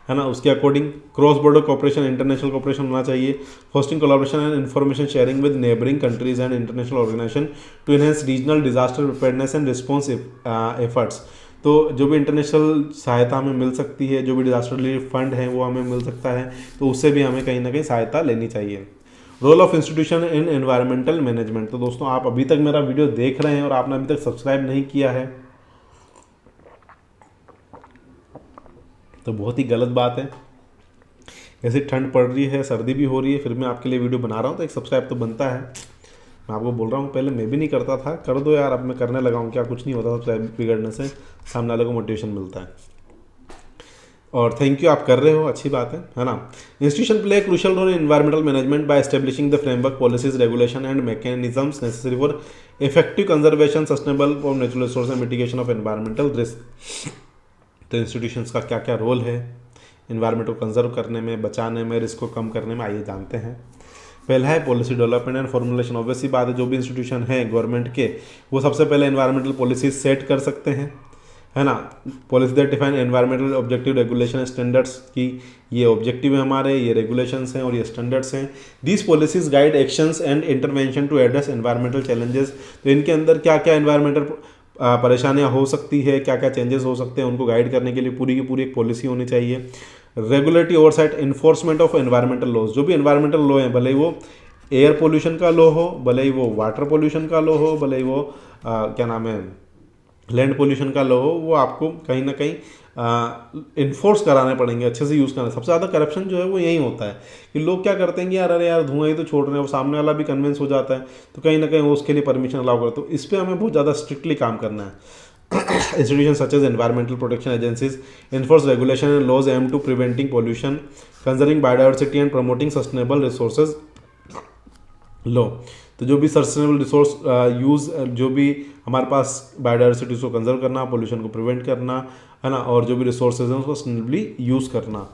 है ना, उसके according. Cross border cooperation, international cooperation होना चाहिए। Fostering collaboration and information sharing with neighbouring countries and international organization to enhance regional disaster preparedness and response efforts. तो जो भी इंटरनेशनल सहायता हमें मिल सकती है, जो भी डिजास्टर रिलीफ फंड है वो हमें मिल सकता है, तो उससे भी हमें कहीं ना कहीं सहायता लेनी चाहिए। Role of institution in environmental management. तो दोस्तों आप अभी तक मेरा वीडियो देख रहे हैं और आपने अभी तक सब्सक्राइब नहीं किया है तो बहुत ही गलत बात है। ऐसी ठंड पड़ रही है, सर्दी भी हो रही है, फिर मैं आपके लिए वीडियो बना रहा हूँ तो एक सब्सक्राइब तो बनता है। मैं आपको बोल रहा हूँ पहले मैं भी नहीं करता था, कर दो यार, अब मैं करने लगा हूँ, क्या कुछ नहीं होता, सबसे बिगड़ने से सामने वाले को मोटिवेशन मिलता है। और थैंक यू, आप कर रहे हो, अच्छी बात है ना। Institution play crucial role in environmental management by establishing the framework, policies, regulation and mechanisms necessary for effective conservation, sustainable for natural resource and mitigation of environmental risk. तो इंस्टीट्यूशंस का क्या क्या रोल है इन्वायरमेंट को conserve करने में, बचाने में, रिस्क को कम करने में, आइए जानते हैं। पहला है policy development and formulation. Obvious सी बात है, जो भी इंस्टीट्यूशन है गवर्नमेंट के, वो सबसे पहले एनवायरमेंटल पॉलिसीज सेट कर सकते हैं, है ना। Policy that define environmental objective, regulation, standards की ये ऑब्जेक्टिव है हमारे, ये रेगुलेशंस हैं और ये स्टैंडर्ड्स हैं। These policies guide actions and intervention to address environmental challenges. तो इनके अंदर क्या क्या एनवायरमेंटल परेशानियां हो सकती है, क्या क्या चेंजेस हो सकते हैं, उनको गाइड करने के लिए पूरी की पूरी एक पॉलिसी होनी चाहिए। Regulatory oversight, enforcement of environmental laws. जो भी एनवायरमेंटल लॉ है, भले ही वो एयर पोल्यूशन का लॉ हो, भले ही वो वाटर पोल्यूशन का लॉ हो, भले ही वो क्या नाम है लैंड पोल्यूशन का लॉ हो, वो आपको कहीं ना कहीं इन्फोर्स कराने पड़ेंगे, अच्छे से यूज़ करना। सबसे ज़्यादा करप्शन जो है वो यही होता है कि लोग क्या करते हैं कि यार अरे यार धुआं ही तो छोड़ रहे हैं, वो सामने वाला भी कन्विंस हो जाता है, तो कहीं ना कहीं वो उसके लिए परमिशन अलाउ करते। तो इस पर हमें बहुत ज़्यादा स्ट्रिक्टली काम करना है। Institutions such as environmental protection agencies enforce regulation and laws aimed to preventing pollution, conserving biodiversity and promoting sustainable resources law। तो जो भी सस्टेनेबल रिसोर्स यूज़, जो भी हमारे पास बायोडाइवर्सिटी को कंजर्व करना, पोल्यूशन को प्रिवेंट करना, है ना, और जो भी रिसोर्सेज हैं उसको सस्टेनेबली यूज़ करना।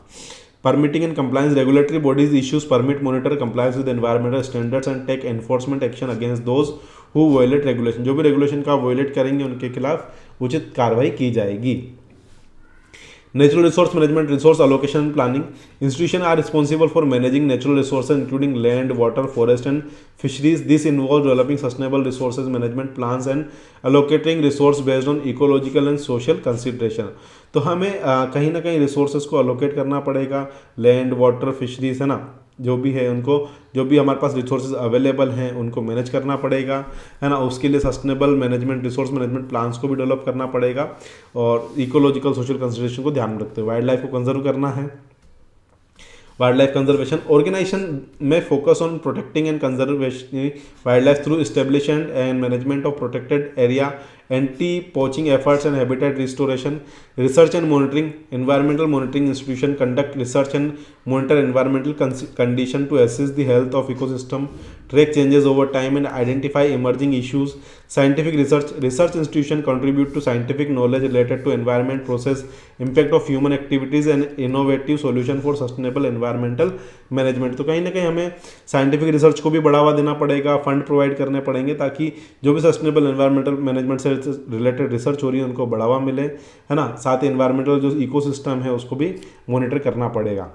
Permitting and compliance, regulatory bodies issues permit, monitor, compliance with environmental standards and take enforcement action against those who violate regulation. जो भी रेगुलेशन का वायलेट करेंगे उनके खिलाफ उचित कार्रवाई की जाएगी। Natural resource management, resource allocation and planning. Institutions are responsible for managing natural resources including land, water, forest and fisheries. This involves developing sustainable resources management plans and allocating resource based on ecological and social consideration। तो हमें कहीं ना कहीं resources को allocate करना पड़ेगा, land, water, fisheries, है ना, जो भी है उनको, जो भी हमारे पास रिसोर्सेज अवेलेबल हैं उनको मैनेज करना पड़ेगा, है ना। उसके लिए sustainable management, resource management plans को भी डेवलप करना पड़ेगा और इकोलॉजिकल सोशल कंसिडरेशन को ध्यान में रखते हुए वाइल्ड लाइफ को कंजर्व करना है। वाइल्ड लाइफ कंजर्वेशन ऑर्गेनाइजेशन में focus on protecting and conservation wildlife through establishment and management of protected area, anti poaching efforts and habitat restoration, research and monitoring. Environmental monitoring institution conduct research and monitor environmental condition to assess the health of ecosystem, track changes over time and identify emerging issues. Scientific research institution contribute to scientific knowledge related to environment process, impact of human activities and innovative solution for sustainable environmental management. तो कहीं ना कहीं हमें scientific research को भी बढ़ावा देना पड़ेगा, फंड प्रोवाइड करने पड़ेंगे ताकि जो भी सस्टेनेबल एनवायरमेंटल मैनेजमेंट से रिलेटेड रिसर्च हो रही है उनको बढ़ावा मिले, है ना। साथ ही एनवायरमेंटल जो इकोसिस्टम है उसको भी मॉनिटर करना पड़ेगा।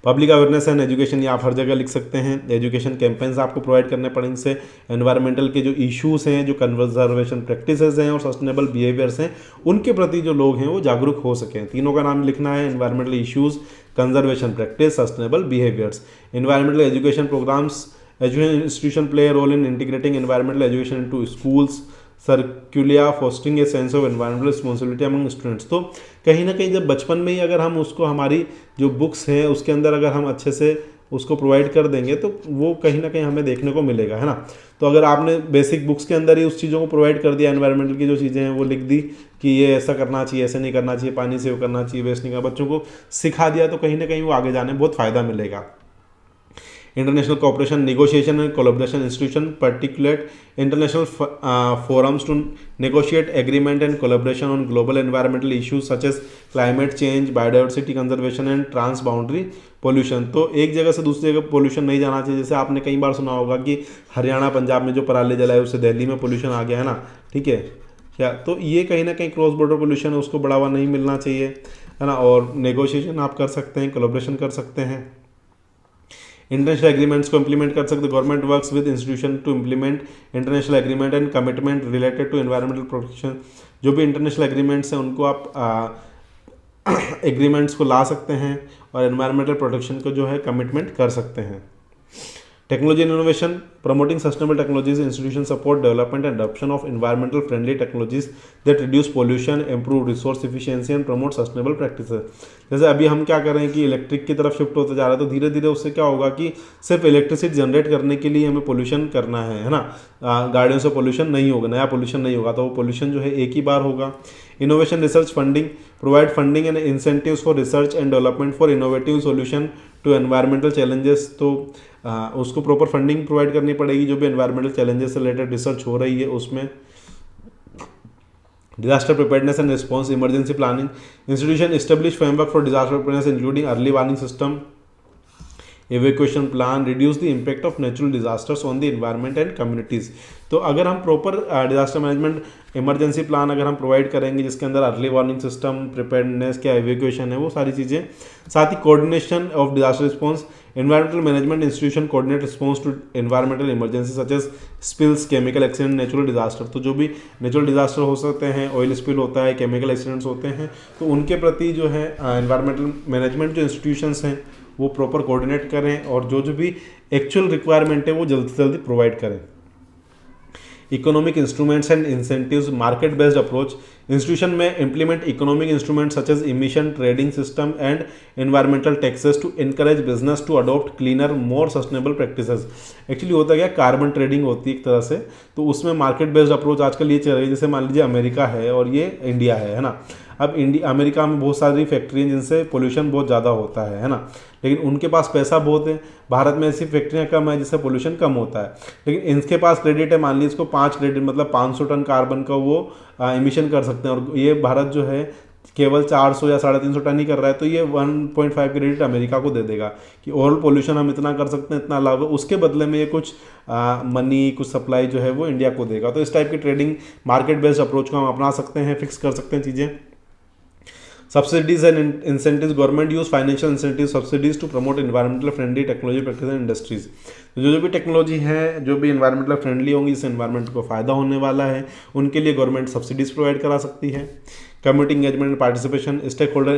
पब्लिक अवेयरनेस एंड एजुकेशन, ये आप हर जगह लिख सकते हैं। एजुकेशन कैंपेन्स आपको प्रोवाइड करने पड़ेंगे, इससे एनवायरमेंटल के जो इश्यूज हैं, जो कंजर्वेशन प्रैक्टिसेस हैं और सस्टेनेबल बिहेवियर्स हैं, उनके प्रति जो लोग हैं वो जागरूक हो सकें। तीनों का नाम लिखना है, environmental issues, conservation practice, sustainable behaviours. Environmental education programmes, education institution play a role in integrating environmental education into schools curricula, fostering a sense of environmental responsibility among students. तो कहीं ना कहीं जब बचपन में ही अगर हम उसको, हमारी जो बुक्स हैं उसके अंदर अगर हम अच्छे से उसको प्रोवाइड कर देंगे तो वो कहीं ना कहीं हमें देखने को मिलेगा, है ना। तो अगर आपने बेसिक बुक्स के अंदर ही उस चीज़ों को प्रोवाइड कर दिया, एनवायरमेंटल की जो चीज़ें हैं वो लिख दी कि ये ऐसा करना चाहिए, ऐसे नहीं करना चाहिए, पानी सेव करना चाहिए, वेस्ट नहीं करना, बच्चों को सिखा दिया, तो कहीं ना कहीं वो आगे जाने में बहुत फ़ायदा मिलेगा। International cooperation, negotiation and collaboration institution particulate international forums to negotiate agreement and collaboration on global environmental issues such as climate change, biodiversity conservation and transboundary pollution। तो एक जगह से दूसरी जगह पोल्यूशन नहीं जाना चाहिए। जैसे आपने कई बार सुना होगा कि हरियाणा पंजाब में जो पराली जलाए उससे दिल्ली में पोल्यूशन आ गया, है ना, ठीक है क्या। तो ये कहीं ना कहीं क्रॉस बॉर्डर पोल्यूशन है, उसको बढ़ावा नहीं मिलना चाहिए, है ना। और नेगोशिएशन आप कर सकते हैं, कोलैबोरेशन कर सकते हैं, इंटरनेशनल एग्रीमेंट्स को इंप्लीमेंट कर सकते। Government works with institution to implement international agreement and commitment related to environmental protection. जो भी इंटरनेशनल एग्रीमेंट्स हैं उनको आप एग्रीमेंट्स को ला सकते हैं और एनवायरमेंटल प्रोटेक्शन को जो है कमिटमेंट कर सकते हैं। Technology innovation, promoting sustainable technologies, institution support development and adoption of environmental friendly technologies that reduce pollution, improve resource efficiency and promote sustainable practices. जैसे अभी हम क्या कर रहे हैं कि इलेक्ट्रिक की तरफ शिफ्ट होते जा रहे हैं, तो धीरे धीरे उससे क्या होगा कि सिर्फ इलेक्ट्रिसिटी जनरेट करने के लिए हमें पोल्यूशन करना है ना, गाड़ियों से पोल्यूशन नहीं होगा, नया पोल्यूशन नहीं होगा, तो वो पोल्यूशन जो है एक ही बार होगा। Innovation research funding, provide funding and incentives for research and development for innovative solution to environmental challenges. तो उसको प्रॉपर फंडिंग प्रोवाइड करनी पड़ेगी जो भी एनवायरमेंटल चैलेंजेस से रिलेटेड रिसर्च हो रही है उसमें। Disaster preparedness and response, emergency planning, institution establish framework for disaster preparedness including early warning system, evacuation plan, reduce the impact of natural disasters on the environment and communities. तो अगर हम proper disaster management emergency plan अगर हम provide करेंगे जिसके अंदर early warning system, preparedness, क्या एवेक्यूएशन है, वो सारी चीज़ें, साथ ही coordination of disaster response, environmental management institution coordinate response to environmental emergency such as spills, chemical accident, natural disaster. तो जो भी नेचुरल डिजास्टर हो सकते हैं, ऑयल स्पिल होता है, केमिकल एक्सीडेंट्स होते हैं, तो उनके प्रति जो है एनवायरमेंटल मैनेजमेंट जो इंस्टीट्यूशंस हैं वो प्रॉपर कोऑर्डिनेट करें और जो भी एक्चुअल रिक्वायरमेंट है वो जल्दी से जल्दी प्रोवाइड करें। Economic instruments and incentives, market based approach, institution में implement economic instrument such as emission trading system and environmental taxes to encourage business to adopt cleaner more sustainable practices. Actually होता क्या, carbon trading होती है एक तरह से, तो उसमें मार्केट बेस्ड अप्रोच आजकल ये चल रही है। जैसे मान लीजिए अमेरिका है और ये इंडिया है ना। अब अमेरिका में बहुत सारी फैक्ट्री हैं जिनसे पोल्यूशन बहुत ज़्यादा होता है ना, लेकिन उनके पास पैसा बहुत है। भारत में ऐसी फैक्ट्रियाँ कम है जिससे पोल्यूशन कम होता है, लेकिन इनके पास क्रेडिट है, मान लीजिए इसको 5 क्रेडिट मतलब 500 टन कार्बन का वो इमिशन कर सकते हैं, और ये भारत जो है केवल 400 या 350 टन ही कर रहा है, तो ये 1.5 क्रेडिट अमेरिका को दे देगा कि ओवरऑल पोल्यूशन हम इतना कर सकते हैं, इतना लाभ है, उसके बदले में ये कुछ मनी, कुछ सप्लाई जो है वो इंडिया को देगा। तो इस टाइप की ट्रेडिंग मार्केट बेस्ड अप्रोच को हम अपना सकते हैं, फिक्स कर सकते हैं चीज़ें। Subsidies and incentives, government use financial incentives, subsidies to promote environmental friendly technology practices and industries। तो जो भी टेक्नोलॉजी है, जो भी एनवायरमेंटल फ्रेंडली होंगी, इससे एनवायरमेंट को फ़ायदा होने वाला है, उनके लिए गवर्नमेंट सब्सिडीज प्रोवाइड करा सकती है। Community engagement and participation, stakeholder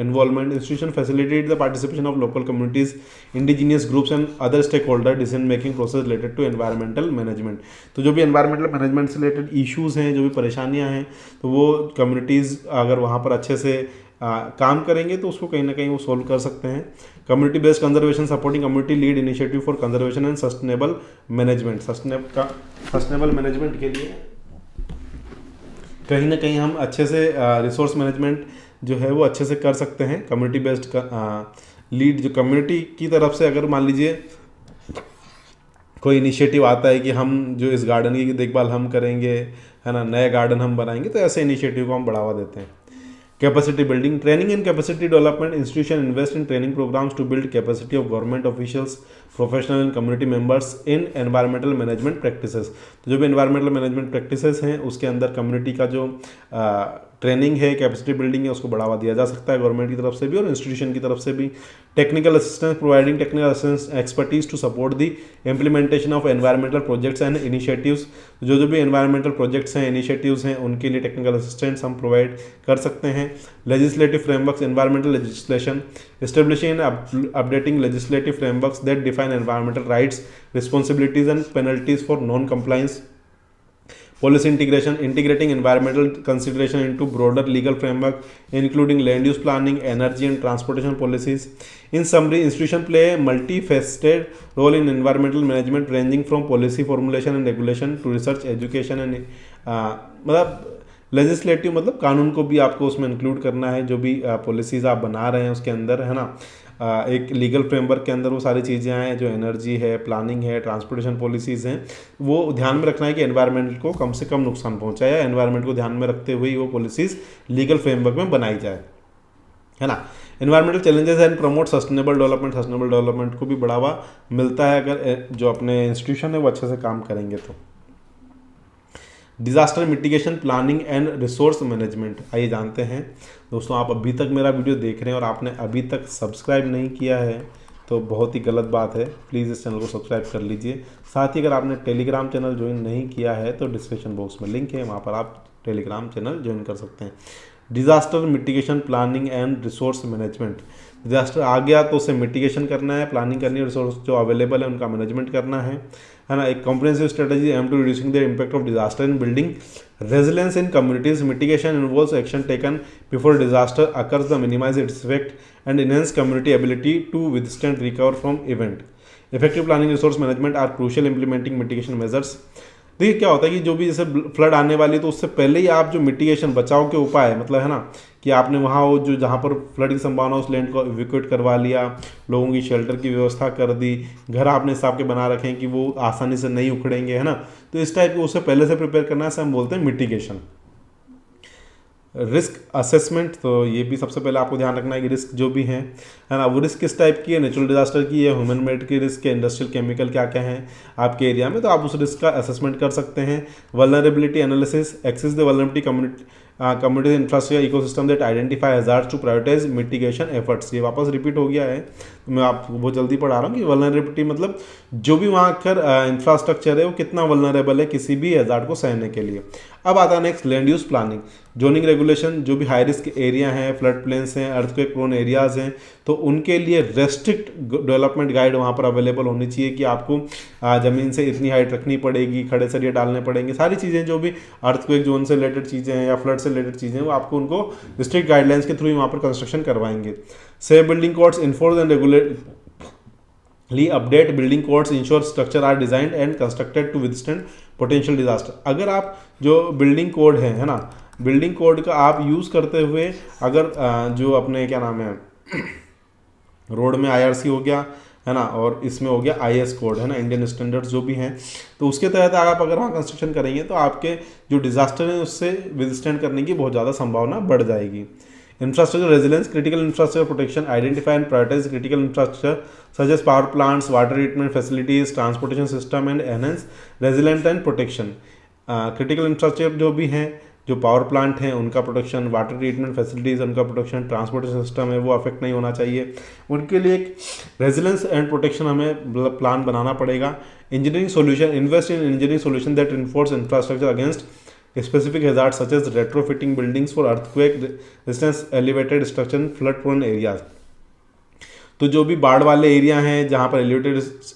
involvement, institution facilitate the participation of local communities, indigenous groups and other stakeholder decision making process related to environmental management। तो जो भी environmental management से related issues हैं, जो भी परेशानियां हैं, तो वो communities अगर वहाँ पर अच्छे से काम करेंगे तो उसको कहीं ना कहीं वो सोल्व कर सकते हैं। Community based conservation, supporting community lead initiative for conservation and sustainable management. Sustainable management के लिए कहीं ना कहीं हम अच्छे से रिसोर्स मैनेजमेंट जो है वो अच्छे से कर सकते हैं। कम्युनिटी बेस्ड लीड जो कम्युनिटी की तरफ से, अगर मान लीजिए कोई इनिशिएटिव आता है कि हम जो इस गार्डन की देखभाल हम करेंगे, है ना, नए गार्डन हम बनाएंगे, तो ऐसे इनिशिएटिव को हम बढ़ावा देते हैं। Capacity building, training and capacity development, institution invest in training programmes to build capacity of government officials, professional and community members in environmental management practices. तो जो भी एनवायरमेंटल मैनेजमेंट प्रैक्टिसेस हैं उसके अंदर कम्युनिटी का जो ट्रेनिंग है, कैपेसिटी बिल्डिंग है, उसको बढ़ावा दिया जा सकता है गवर्नमेंट की तरफ से भी और इंस्टीट्यूशन की तरफ से भी। Technical assistance, providing technical assistance expertise to support the implementation of environmental projects and initiatives. जो भी एनवायरमेंटल प्रोजेक्ट्स हैं, इनिशिएटिव्स हैं, उनके लिए टेक्निकल असिस्टेंट्स हम प्रोवाइड कर सकते हैं। Legislative frameworks, environmental legislation, establishing and updating legislative frameworks that define environmental rights, responsibilities and penalties for non compliance. Policy integration, integrating environmental consideration into broader legal framework, including land use planning, energy and transportation policies. In summary, institutions play a multifaceted role in environmental management, ranging from policy formulation and regulation to research, education and मतलब legislative मतलब कानून को भी आपको उसमें include करना है। जो भी पॉलिसीज़ आप बना रहे हैं उसके अंदर, है ना, एक लीगल फ्रेमवर्क के अंदर वो सारी चीज़ें हैं, जो एनर्जी है, प्लानिंग है, ट्रांसपोर्टेशन पॉलिसीज़ हैं, वो ध्यान में रखना है कि एनवायरनमेंट को कम से कम नुकसान पहुंचाए, या एनवायरनमेंट को ध्यान में रखते हुए वो पॉलिसीज़ लीगल फ्रेमवर्क में बनाई जाए, है ना। Environmental challenges and promote sustainable development, sustainable development को भी बढ़ावा मिलता है अगर जो अपने इंस्टीट्यूशन है वो अच्छे से काम करेंगे तो। Disaster mitigation, planning and resource management, आइए जानते हैं। दोस्तों, आप अभी तक मेरा वीडियो देख रहे हैं और आपने अभी तक सब्सक्राइब नहीं किया है तो बहुत ही गलत बात है। प्लीज़ इस चैनल को सब्सक्राइब कर लीजिए। साथ ही अगर आपने टेलीग्राम चैनल ज्वाइन नहीं किया है तो डिस्क्रिप्शन बॉक्स में लिंक है, वहाँ पर आप टेलीग्राम चैनल ज्वाइन कर सकते हैं। Disaster mitigation planning and resource management. Disaster आ गया तो उसे मिटिगेशन करना है, प्लानिंग करनी है, रिसोर्स जो अवेलेबल है उनका मैनेजमेंट करना है ना। एक comprehensive strategy aim to reducing the impact of disaster in building resilience in communities. Mitigation involves action taken before disaster occurs the minimise its effect and enhance community ability to withstand recover from event. Effective planning resource management are crucial implementing mitigation measures. देखिए क्या होता है कि जो भी जैसे flood आने वाली है तो उससे पहले ही आप जो मिटिगेशन बचाव के उपाय है, मतलब है ना कि आपने वहाँ वो जो जहाँ पर फ्लड की संभावना उस लैंड को इवैक्यूएट करवा लिया, लोगों की शेल्टर की व्यवस्था कर दी, घर आपने हिसाब के बना रखे हैं कि वो आसानी से नहीं उखड़ेंगे, है ना। तो इस टाइप के उससे पहले से प्रिपेयर करना है, हम बोलते हैं मिटिगेशन। रिस्क असेसमेंट, तो ये भी सबसे पहले आपको ध्यान रखना है कि रिस्क जो भी है ना, वो रिस्क किस टाइप की है, नेचुरल डिजास्टर की है, ह्यूमन मेड की रिस्क है, इंडस्ट्रियल केमिकल क्या क्या है आपके एरिया में, तो आप उस रिस्क का असेसमेंट कर सकते हैं। Vulnerability analysis access the vulnerability community infrastructure ecosystem that identify hazards to prioritise mitigation efforts. ये वापस रिपीट हो गया है, तो मैं आपको बहुत जल्दी पढ़ा रहा हूँ कि वल्नरेबिलिटी मतलब जो भी वहाँ कर इंफ्रास्ट्रक्चर है वो कितना वल्नरेबल है किसी भी हैजार्ड को सहने के लिए। अब आता है next land use planning, zoning regulation. जो भी हाई रिस्क एरिया हैं, फ्लड प्लेन्स हैं, अर्थक्वेक प्रोन एरियाज हैं, तो उनके लिए रेस्ट्रिक्ट डेवलपमेंट गाइड वहाँ पर अवेलेबल होनी चाहिए कि आपको ज़मीन से इतनी हाइट रखनी पड़ेगी, खड़े सरिये डालने पड़ेंगे, सारी चीज़ें जो भी अर्थक्वेक जोन से रिलेटेड चीज़ें हैं या फ्लड से रिलेटेड चीज़ें हैं वो आपको उनको स्ट्रिक्ट गाइडलाइंस के थ्रू ही वहाँ पर कंस्ट्रक्शन करवाएंगे। Safe building codes enforce and regularly update building codes ensure structure are designed and constructed to withstand potential disaster. अगर आप जो बिल्डिंग कोड है ना, बिल्डिंग कोड का आप यूज़ करते हुए अगर जो अपने क्या नाम है रोड में आईआरसी हो गया है ना, और इसमें हो गया आईएस कोड है ना, इंडियन स्टैंडर्ड्स जो भी हैं, तो उसके तहत आप अगर वहाँ कंस्ट्रक्शन करेंगे तो आपके जो डिजास्टर है उससे विथस्टैंड करने की बहुत ज़्यादा संभावना बढ़ जाएगी। Infrastructure resilience, critical infrastructure protection, identify and prioritise critical infrastructure such as power plants, water treatment facilities, transportation system and enhance resilient and protection. Critical infrastructure जो भी हैं, जो पावर प्लांट हैं उनका प्रोटेक्शन, वाटर ट्रीटमेंट फैसिलिटीज़ उनका protection, transportation system है वो affect नहीं होना चाहिए, उनके लिए एक रेजिलेंस एंड प्रोटेक्शन हमें प्लान बनाना पड़ेगा। Engineering solution, invest in engineering solution that enforce infrastructure against specific hazards such as retrofitting buildings for earthquake resistance elevated structure in flood prone areas। तो जो भी बाढ़ वाले एरिया हैं जहाँ पर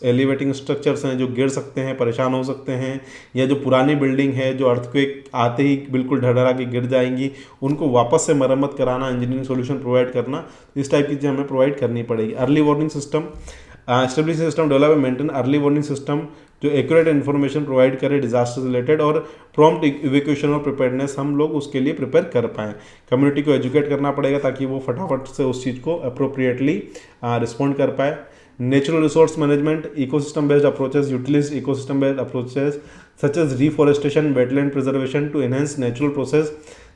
एलिवेटिंग स्ट्रक्चर्स हैं जो गिर सकते हैं, परेशान हो सकते हैं, या जो पुरानी बिल्डिंग है जो अर्थक्वेक आते ही बिल्कुल ढरढरा के गिर जाएंगी, उनको वापस से मरम्मत कराना, इंजीनियरिंग सॉल्यूशन प्रोवाइड करना, इस टाइप की चीज़ें हमें प्रोवाइड करनी पड़ेगी। Early warning system, establish system develop and maintain early warning system जो एक्यूरेट इन्फॉर्मेशन प्रोवाइड करे डिजास्टर रिलेटेड, और प्रॉम्प्ट इवैक्यूएशन और प्रिपेयर्डनेस हम लोग उसके लिए प्रिपेयर कर पाएँ। कम्युनिटी को एजुकेट करना पड़ेगा ताकि वो फटाफट से उस चीज़ को अप्रोप्रिएटली रिस्पॉन्ड कर पाए। Natural resource management, ecosystem based approaches utilise ecosystem based approaches such as reforestation, wetland preservation to enhance natural process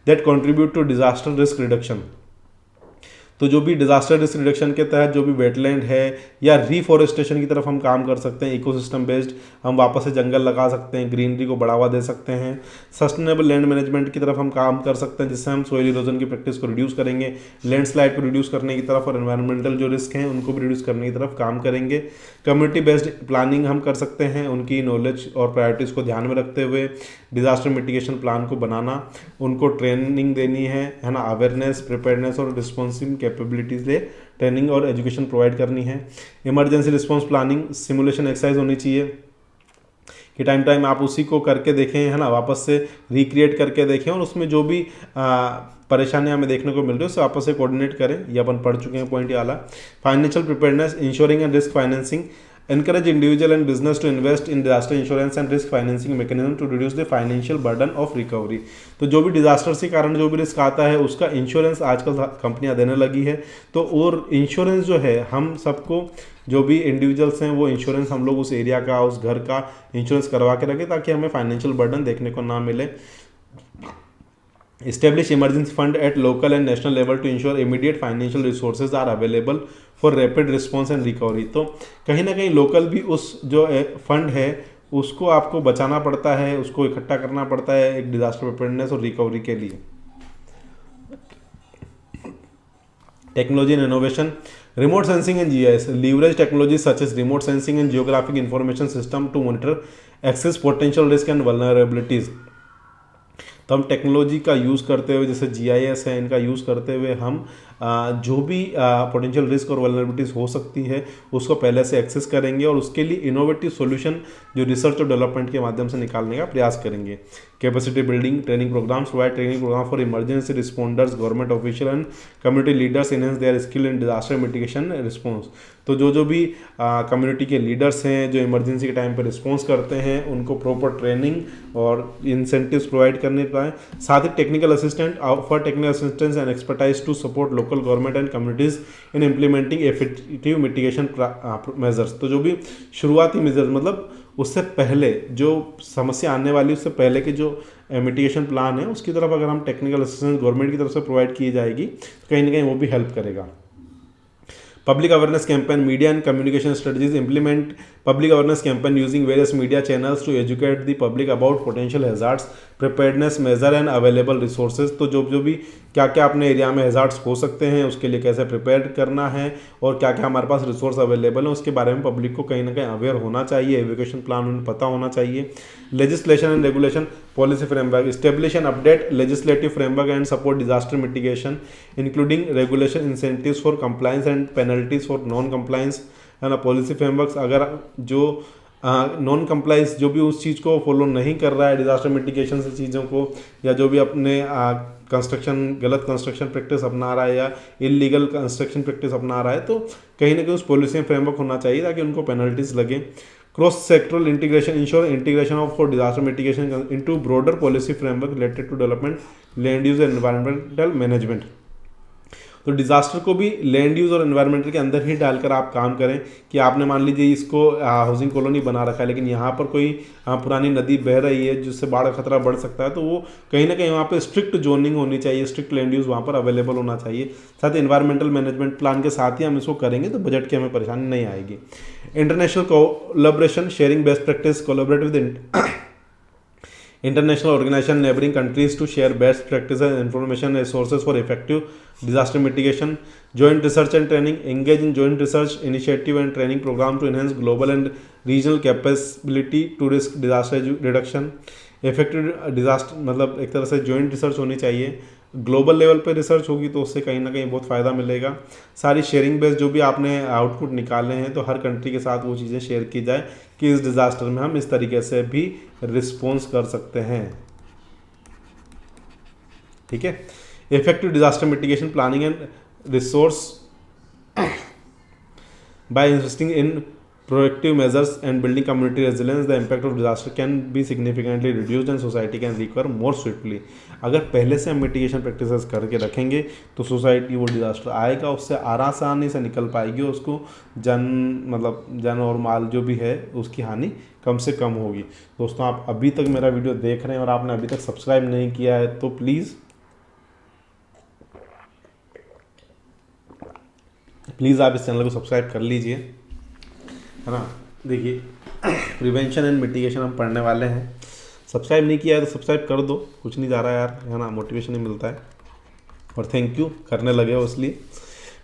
that contribute to disaster risk reduction. तो जो भी डिजास्टर रिस्क रिडक्शन के तहत जो भी वेटलैंड है या रिफॉरेस्टेशन की तरफ हम काम कर सकते हैं, इकोसिस्टम बेस्ड हम वापस से जंगल लगा सकते हैं, ग्रीनरी को बढ़ावा दे सकते हैं। सस्टेनेबल लैंड मैनेजमेंट की तरफ हम काम कर सकते हैं जिससे हम सोइल इरोजन की प्रैक्टिस को रिड्यूस करेंगे, लैंडस्लाइड को रिड्यूस करने की तरफ, और एनवायरमेंटल जो रिस्क हैं उनको भी रिड्यूस करने की तरफ काम करेंगे। कम्युनिटी बेस्ड प्लानिंग हम कर सकते हैं, उनकी नॉलेज और प्रायोरिटीज़ को ध्यान में रखते हुए डिजास्टर मिटिगेशन प्लान को बनाना, उनको ट्रेनिंग देनी है ना, अवेयरनेस, प्रिपेयर्डनेस और रिस्पॉन्सिव कैपेबिलिटीज से ट्रेनिंग और एजुकेशन प्रोवाइड करनी है। Emergency response planning, simulation exercise होनी चाहिए कि टाइम टाइम आप उसी को करके देखें है ना, वापस से रिक्रिएट करके देखें, और उसमें जो भी परेशानियां हमें देखने को मिल रही है उससे आपस से कोऑर्डिनेट करें। ये अपन पढ़ चुके हैं पॉइंट ये वाला। Financial preparedness, ensuring and risk financing, encourage individual and business to invest in disaster insurance and risk financing mechanism to reduce the financial burden of recovery। तो जो भी डिजास्टर के कारण जो भी रिस्क आता है उसका इंश्योरेंस आजकल कंपनियां देने लगी है। तो और इंश्योरेंस जो है हम सबको, जो भी इंडिविजुअल्स हैं वो इंश्योरेंस हम लोग उस एरिया का, उस घर का इंश्योरेंस करवा के रखें ताकि हमें फाइनेंशियल बर्डन देखने को ना मिले। Establish emergency fund at local and national level to ensure immediate financial resources are available for rapid response and recovery। तो कहीं ना कहीं लोकल भी उस जो फंड है उसको आपको बचाना पड़ता है, उसको इकट्ठा करना पड़ता है एक डिजास्टर प्रिपेयर्डनेस और रिकवरी के लिए। Technology and innovation, remote sensing and GIS, leverage technology such as remote sensing and geographic information system to monitor access potential risk and vulnerabilities. तो हम टेक्नोलॉजी का यूज़ करते हुए, जैसे GIS है, इनका यूज़ करते हुए हम जो भी पोटेंशियल रिस्क और वल्नरेबिलिटीज़ हो सकती है उसको पहले से एक्सेस करेंगे और उसके लिए इनोवेटिव सॉल्यूशन जो रिसर्च और डेवलपमेंट के माध्यम से निकालने का प्रयास करेंगे। Capacity building training programmes, provide training programme for emergency responders, government official and community leaders enhance their skill in disaster mitigation response. तो जो भी कम्युनिटी के लीडर्स हैं जो इमरजेंसी के टाइम पर रिस्पॉन्स करते हैं उनको प्रॉपर ट्रेनिंग और इंसेंटिव्स प्रोवाइड करने पाएँ। साथ ही technical assistant for technical assistance and expertise to support local government and communities in implementing effective mitigation measures. तो जो भी शुरुआती मेजर्स, मतलब उससे पहले जो समस्या आने वाली उससे पहले के जो मिटिगेशन प्लान है उसकी तरफ अगर हम टेक्निकल असिस्टेंस गवर्नमेंट की तरफ से प्रोवाइड की जाएगी तो कहीं ना कहीं वो भी हेल्प करेगा। Public awareness campaign, media and communication strategies, implement public awareness campaign using various media channels to educate the public about potential hazards, preparedness measure and available resources। तो जो भी क्या क्या अपने एरिया में हैजार्ड्स हो सकते हैं उसके लिए कैसे प्रिपेयर करना है और क्या क्या हमारे पास रिसोर्स अवेलेबल है उसके बारे में पब्लिक को कहीं ना कहीं अवेयर होना चाहिए, एजुकेशन प्लान उन्हें पता होना चाहिए। Legislation and regulation policy framework, establish and update legislative framework and support disaster mitigation including regulation incentives for compliance and penalties for non compliance, है ना। पॉलिसी फ्रेमवर्क्स, अगर जो नॉन कंप्लाइंस जो भी उस चीज़ को फॉलो नहीं कर रहा है डिजास्टर मिटिगेशन से चीज़ों को, या जो भी अपने गलत कंस्ट्रक्शन प्रैक्टिस अपना रहा है या इलीगल कंस्ट्रक्शन प्रैक्टिस अपना रहा है, तो कहीं ना कहीं उस पॉलिसी में फ्रेमवर्क होना चाहिए ताकि उनको पेनल्टीज लगे। Cross sectoral integration ensure integration of for disaster mitigation into broader policy framework related to development, land use and environmental management. तो डिजास्टर को भी लैंड यूज़ और एनवायरमेंटल के अंदर ही डालकर आप काम करें कि आपने मान लीजिए इसको हाउसिंग कॉलोनी बना रखा है लेकिन यहाँ पर कोई पुरानी नदी बह रही है जिससे बाढ़ का खतरा बढ़ सकता है, तो वो कहीं ना कहीं वहाँ पे स्ट्रिक्ट जोनिंग होनी चाहिए, स्ट्रिक्ट लैंड यूज़ वहाँ पर अवेलेबल होना चाहिए। साथ ही एनवायरमेंटल मैनेजमेंट प्लान के साथ ही हम इसको करेंगे तो बजट की हमें परेशानी नहीं आएगी। International collaboration, sharing best practice, collaborate with international organization neighboring countries to share best practices and information resources for effective disaster mitigation, joint research and training, engage in joint research initiative and training program to enhance global and regional capability to risk disaster reduction। Effective disaster मतलब एक तरह से joint research होनी चाहिए, global level पे research होगी तो उससे कहीं ना कहीं बहुत फ़ायदा मिलेगा। सारी शेयरिंग बेस जो भी आपने आउटपुट निकाले हैं तो हर कंट्री के साथ वो चीज़ें शेयर की जाए कि इस डिज़ास्टर में हम इस तरीके से भी रिस्पॉन्स कर सकते हैं। ठीक है। Effective disaster mitigation planning and resource by investing in proactive measures and building community resilience, the impact of disaster can be significantly reduced and society can recover more swiftly। अगर पहले से हम मिटिगेशन प्रैक्टिसेस करके रखेंगे तो society वो disaster आएगा उससे आसानी से निकल पाएगी, उसको जन और माल जो भी है उसकी हानि कम से कम होगी। दोस्तों, आप अभी तक मेरा वीडियो देख रहे हैं और आपने अभी तक सब्सक्राइब नहीं किया है तो प्लीज़ आप इस चैनल को सब्सक्राइब कर लीजिए, है ना। देखिए, प्रिवेंशन एंड मिटिगेशन हम पढ़ने वाले हैं। सब्सक्राइब नहीं किया है तो सब्सक्राइब कर दो, कुछ नहीं जा रहा है यार, है ना, मोटिवेशन ही मिलता है। और थैंक यू करने लगे हो इसलिए।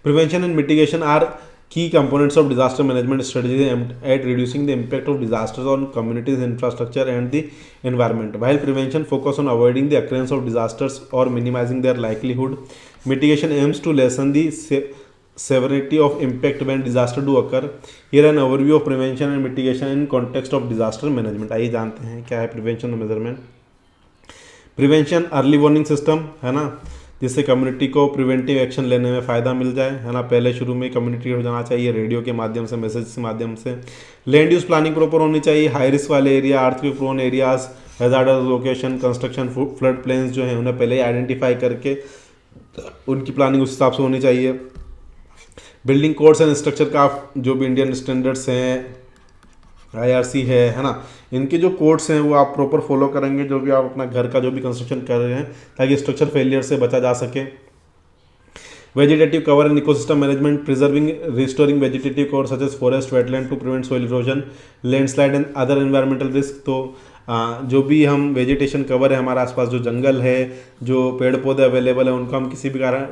Prevention and mitigation are key components of disaster management strategies at reducing the impact of disasters on communities, infrastructure and the environment. While prevention focus on avoiding the occurrence of disasters और minimizing their likelihood, mitigation aims to lessen the severity of impact when disaster do occur। Here an overview of prevention and mitigation in context of disaster management। आइए जानते हैं क्या है prevention और measurement. Prevention early warning system, है ना, जिससे community को प्रिवेंटिव एक्शन लेने में फ़ायदा मिल जाए, है ना। पहले शुरू में कम्युनिटी हो जाना चाहिए, रेडियो के माध्यम से, मैसेज के माध्यम से। लैंड यूज़ प्लानिंग प्रॉपर होनी चाहिए, हाई रिस्क वाले area, earthquake prone areas, hazardous location, construction flood plains जो हैं उन्हें पहले ही आइडेंटिफाई करके उनकी प्लानिंग उस हिसाब से होनी चाहिए। बिल्डिंग कोड्स एंड स्ट्रक्चर का जो भी इंडियन स्टैंडर्ड्स हैं, IRC है ना, इनके जो कोड्स हैं वो आप प्रॉपर फॉलो करेंगे जो भी आप अपना घर का जो भी कंस्ट्रक्शन कर रहे हैं, ताकि स्ट्रक्चर फेलियर से बचा जा सके। Vegetative cover and ecosystem management, preserving restoring vegetative cover such as forest, wetland to prevent soil erosion, landslide and other environmental risk. तो जो भी हम वेजिटेशन कवर है, हमारे आसपास जो जंगल है, जो पेड़ पौधे अवेलेबल है, उनको हम किसी भी कारण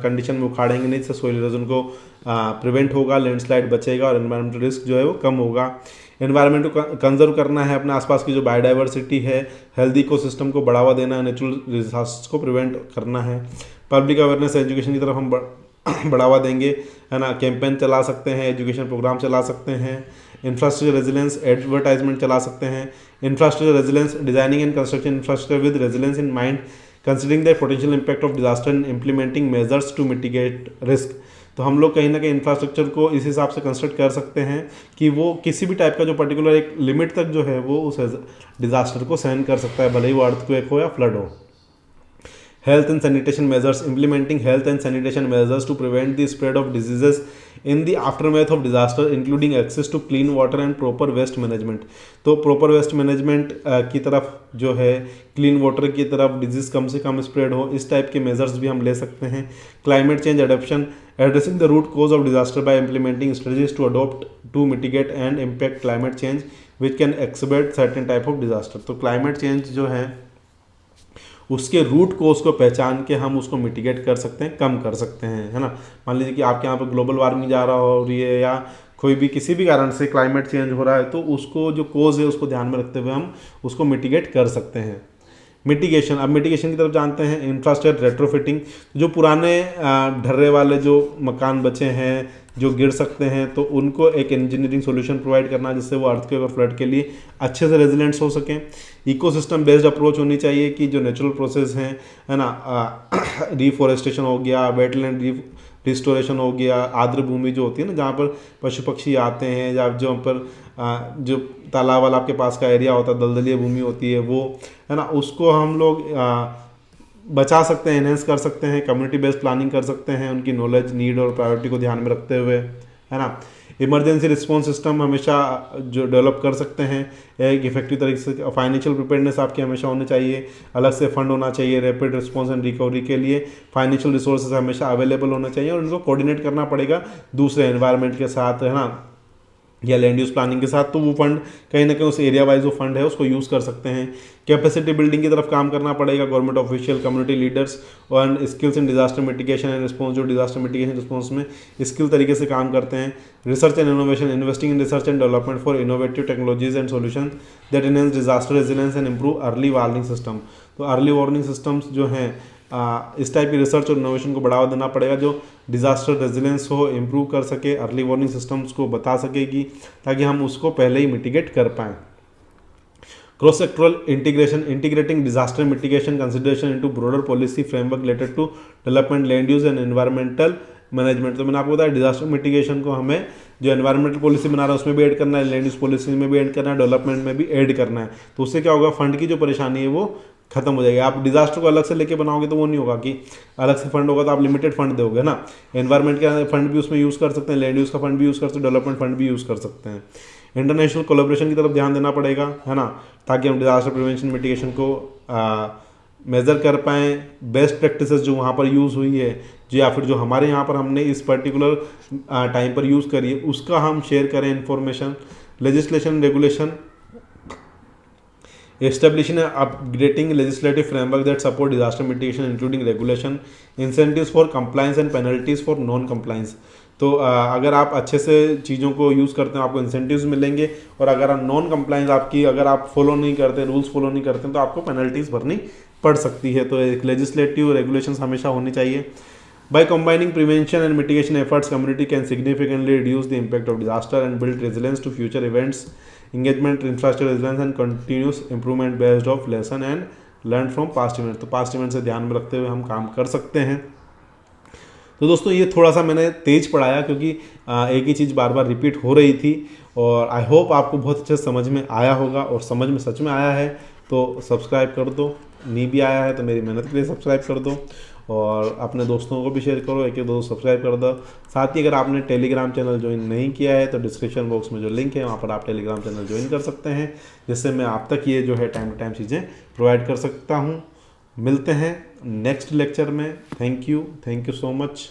कंडीशन में उखाड़ेंगे नहीं, जिससे सोइल इरोजन को प्रिवेंट होगा, लैंडस्लाइड बचेगा और एनवायरमेंटल रिस्क जो है वो कम होगा। एनवायरनमेंट को कंजर्व करना है, अपने आसपास की जो बायोडाइवर्सिटी है, हेल्दी इकोसिस्टम को बढ़ावा देना है, नेचुरल डिजास्टर्स को प्रिवेंट करना है। पब्लिक अवेयरनेस एजुकेशन की तरफ हम बढ़ावा देंगे, है ना। कैंपेन चला सकते हैं, एजुकेशन प्रोग्राम चला सकते हैं, इंफ्रास्ट्रक्चर रेजिलेंस एडवर्टाइजमेंट चला सकते हैं। Infrastructure resilience, designing and construction infrastructure with resilience in mind, considering the potential impact of disaster and implementing measures to mitigate risk. तो हम लोग कहीं ना कहीं इंफ्रास्ट्रक्चर को इस हिसाब से कंस्ट्रक्ट कर सकते हैं कि वो किसी भी टाइप का जो पर्टिकुलर एक लिमिट तक जो है वो उस डिजास्टर को सहन कर सकता है, भले ही वो अर्थक्वेक हो या फ्लड हो। Health and sanitation measures, implementing health and sanitation measures to prevent the spread of diseases in the aftermath of disaster, including access to clean water and proper waste management। तो proper waste management की तरफ जो है, clean water की तरफ disease कम से कम spread हो, इस टाइप के मेजर्स भी हम ले सकते हैं। climate change adaptation, addressing the root cause of disaster by implementing strategies to adopt to mitigate and impact climate change which can exacerbate certain type of disaster। तो climate change जो है उसके रूट कोज को पहचान के हम उसको mitigate कर सकते हैं, कम कर सकते हैं, है ना। मान लीजिए कि आपके यहाँ पर ग्लोबल वार्मिंग जा रहा हो रही है या कोई भी किसी भी कारण से क्लाइमेट चेंज हो रहा है, तो उसको जो कोज है उसको ध्यान में रखते हुए हम उसको मिटिगेट कर सकते हैं। मिटिगेशन, अब मिटिगेशन की तरफ जानते हैं। इंफ्रास्ट्रक्चर रेट्रोफिटिंग, जो पुराने ढर्रे वाले जो मकान बचे हैं जो गिर सकते हैं, तो उनको एक इंजीनियरिंग सॉल्यूशन प्रोवाइड करना जिससे वो अर्थक्वेक और फ्लड के लिए अच्छे से रेजिलेंट्स हो सकें। इकोसिस्टम बेस्ड अप्रोच होनी चाहिए कि जो नेचुरल प्रोसेस हैं, है ना, रिफॉरेस्टेशन हो गया, वेटलैंड रिस्टोरेशन हो गया, आर्द्र भूमि जो होती है ना जहाँ पर पशु पक्षी आते हैं, या जो पर जो तालाब वाला आपके पास का एरिया होता है, दलदलीय भूमि होती है वो, है ना, उसको हम लोग बचा सकते हैं, एनहेंस कर सकते हैं। कम्युनिटी बेस्ड प्लानिंग कर सकते हैं उनकी नॉलेज, नीड और प्रायोरिटी को ध्यान में रखते हुए, है ना। इमरजेंसी रिस्पॉन्स सिस्टम हमेशा जो डेवलप कर सकते हैं एक इफेक्टिव तरीके से। फाइनेंशियल प्रिपेयर्डनेस आपकी हमेशा होनी चाहिए, अलग से फंड होना चाहिए रैपिड रिस्पॉन्स एंड रिकवरी के लिए। फाइनेंशियल रिसोर्सेज हमेशा अवेलेबल होना चाहिए और उनको कोऑर्डिनेट करना पड़ेगा दूसरे एनवायरनमेंट के साथ, है ना, या लैंड यूज प्लानिंग के साथ। तो वो फंड कहीं ना कहीं उस एरिया वाइज जो फंड है उसको यूज़ कर सकते हैं। कैपेसिटी बिल्डिंग की तरफ काम करना पड़ेगा गवर्नमेंट ऑफिशियल, कम्युनिटी लीडर्स और skills in disaster mitigation and response, जो डिजास्टर मिटिगेशन रिस्पॉन्स में स्किल तरीके से काम करते हैं। Research and innovation, investing in research and development for innovative technologies and solution that enhance disaster resilience and improve early warning system. तो early warning systems जो हैं इस टाइप की रिसर्च और इनोवेशन को बढ़ावा देना पड़ेगा जो डिजास्टर रेजिलेंस हो, इम्प्रूव कर सके, अर्ली वार्निंग सिस्टम्स को बता सकेगी ताकि हम उसको पहले ही मिटिगेट कर पाएँ। Cross sectoral integration, integrating disaster mitigation consideration into broader policy framework related to development, land use and environmental management. तो मैंने आपको बताया डिजास्टर मिटिगेशन को हमें जो एनवायरमेंटल पॉलिसी बना रहा है उसमें भी ऐड करना है, लैंड यूज पॉलिसी में भी ऐड करना है, डेवलपमेंट में भी ऐड करना है। तो उससे क्या होगा, फंड की जो परेशानी है वो खत्म हो जाएगी। आप डिजास्टर को अलग से लेके बनाओगे तो वो नहीं होगा कि अलग से फंड होगा तो आप लिमिटेड फंड दोगे ना। एनवायरमेंट का फंड भी उसमें यूज़ कर सकते हैं, लैंड यूज़ का फंड भी यूज़ कर सकते हैं, डेवलपमेंट फंड भी यूज़ कर सकते हैं। इंटरनेशनल कोलैबोरेशन की तरफ ध्यान देना पड़ेगा, है ना, ताकि हम डिजास्टर प्रिवेंशन मिटिगेशन को मेज़र कर पाएँ। बेस्ट प्रैक्टिसेस जो वहाँ पर यूज़ हुई है जो या फिर जो हमारे यहाँ पर हमने इस पर्टिकुलर टाइम पर यूज़ करी है उसका हम शेयर करें information. Legislation regulation, establishing and updating legislative framework that support disaster mitigation including regulation, incentives for compliance and penalties for non compliance। तो अगर आप अच्छे से चीज़ों को यूज़ करते हैं आपको इंसेंटिव्स मिलेंगे, और अगर आप नॉन कंप्लाइंस आपकी अगर आप फॉलो नहीं करते, रूल्स फॉलो नहीं करते तो आपको पेनल्टीज भरनी पड़ सकती है। तो एक लेजिस्लेटिव रेगुलेशंस हमेशा होनी चाहिए। By combining prevention and mitigation efforts, community can significantly reduce the impact of disaster and build resilience to future events, engagement, infrastructure resilience and continuous improvement based off lesson and learn from past events। तो past events से ध्यान में रखते हुए हम काम कर सकते हैं। तो दोस्तों ये थोड़ा सा मैंने तेज पढ़ाया क्योंकि एक ही चीज़ बार बार रिपीट हो रही थी, और आई होप आपको बहुत अच्छे समझ में आया होगा, और समझ में सच में आया है तो सब्सक्राइब कर दो, नहीं भी आया है तो मेरी मेहनत के लिए सब्सक्राइब कर दो, और अपने दोस्तों को भी शेयर करो, एक दो सब्सक्राइब कर दो। साथ ही अगर आपने टेलीग्राम चैनल ज्वाइन नहीं किया है तो डिस्क्रिप्शन बॉक्स में जो लिंक है वहाँ पर आप टेलीग्राम चैनल ज्वाइन कर सकते हैं, जिससे मैं आप तक ये जो है टाइम टू टाइम चीज़ें प्रोवाइड कर सकता हूँ। मिलते हैं नेक्स्ट लेक्चर में। Thank you so much.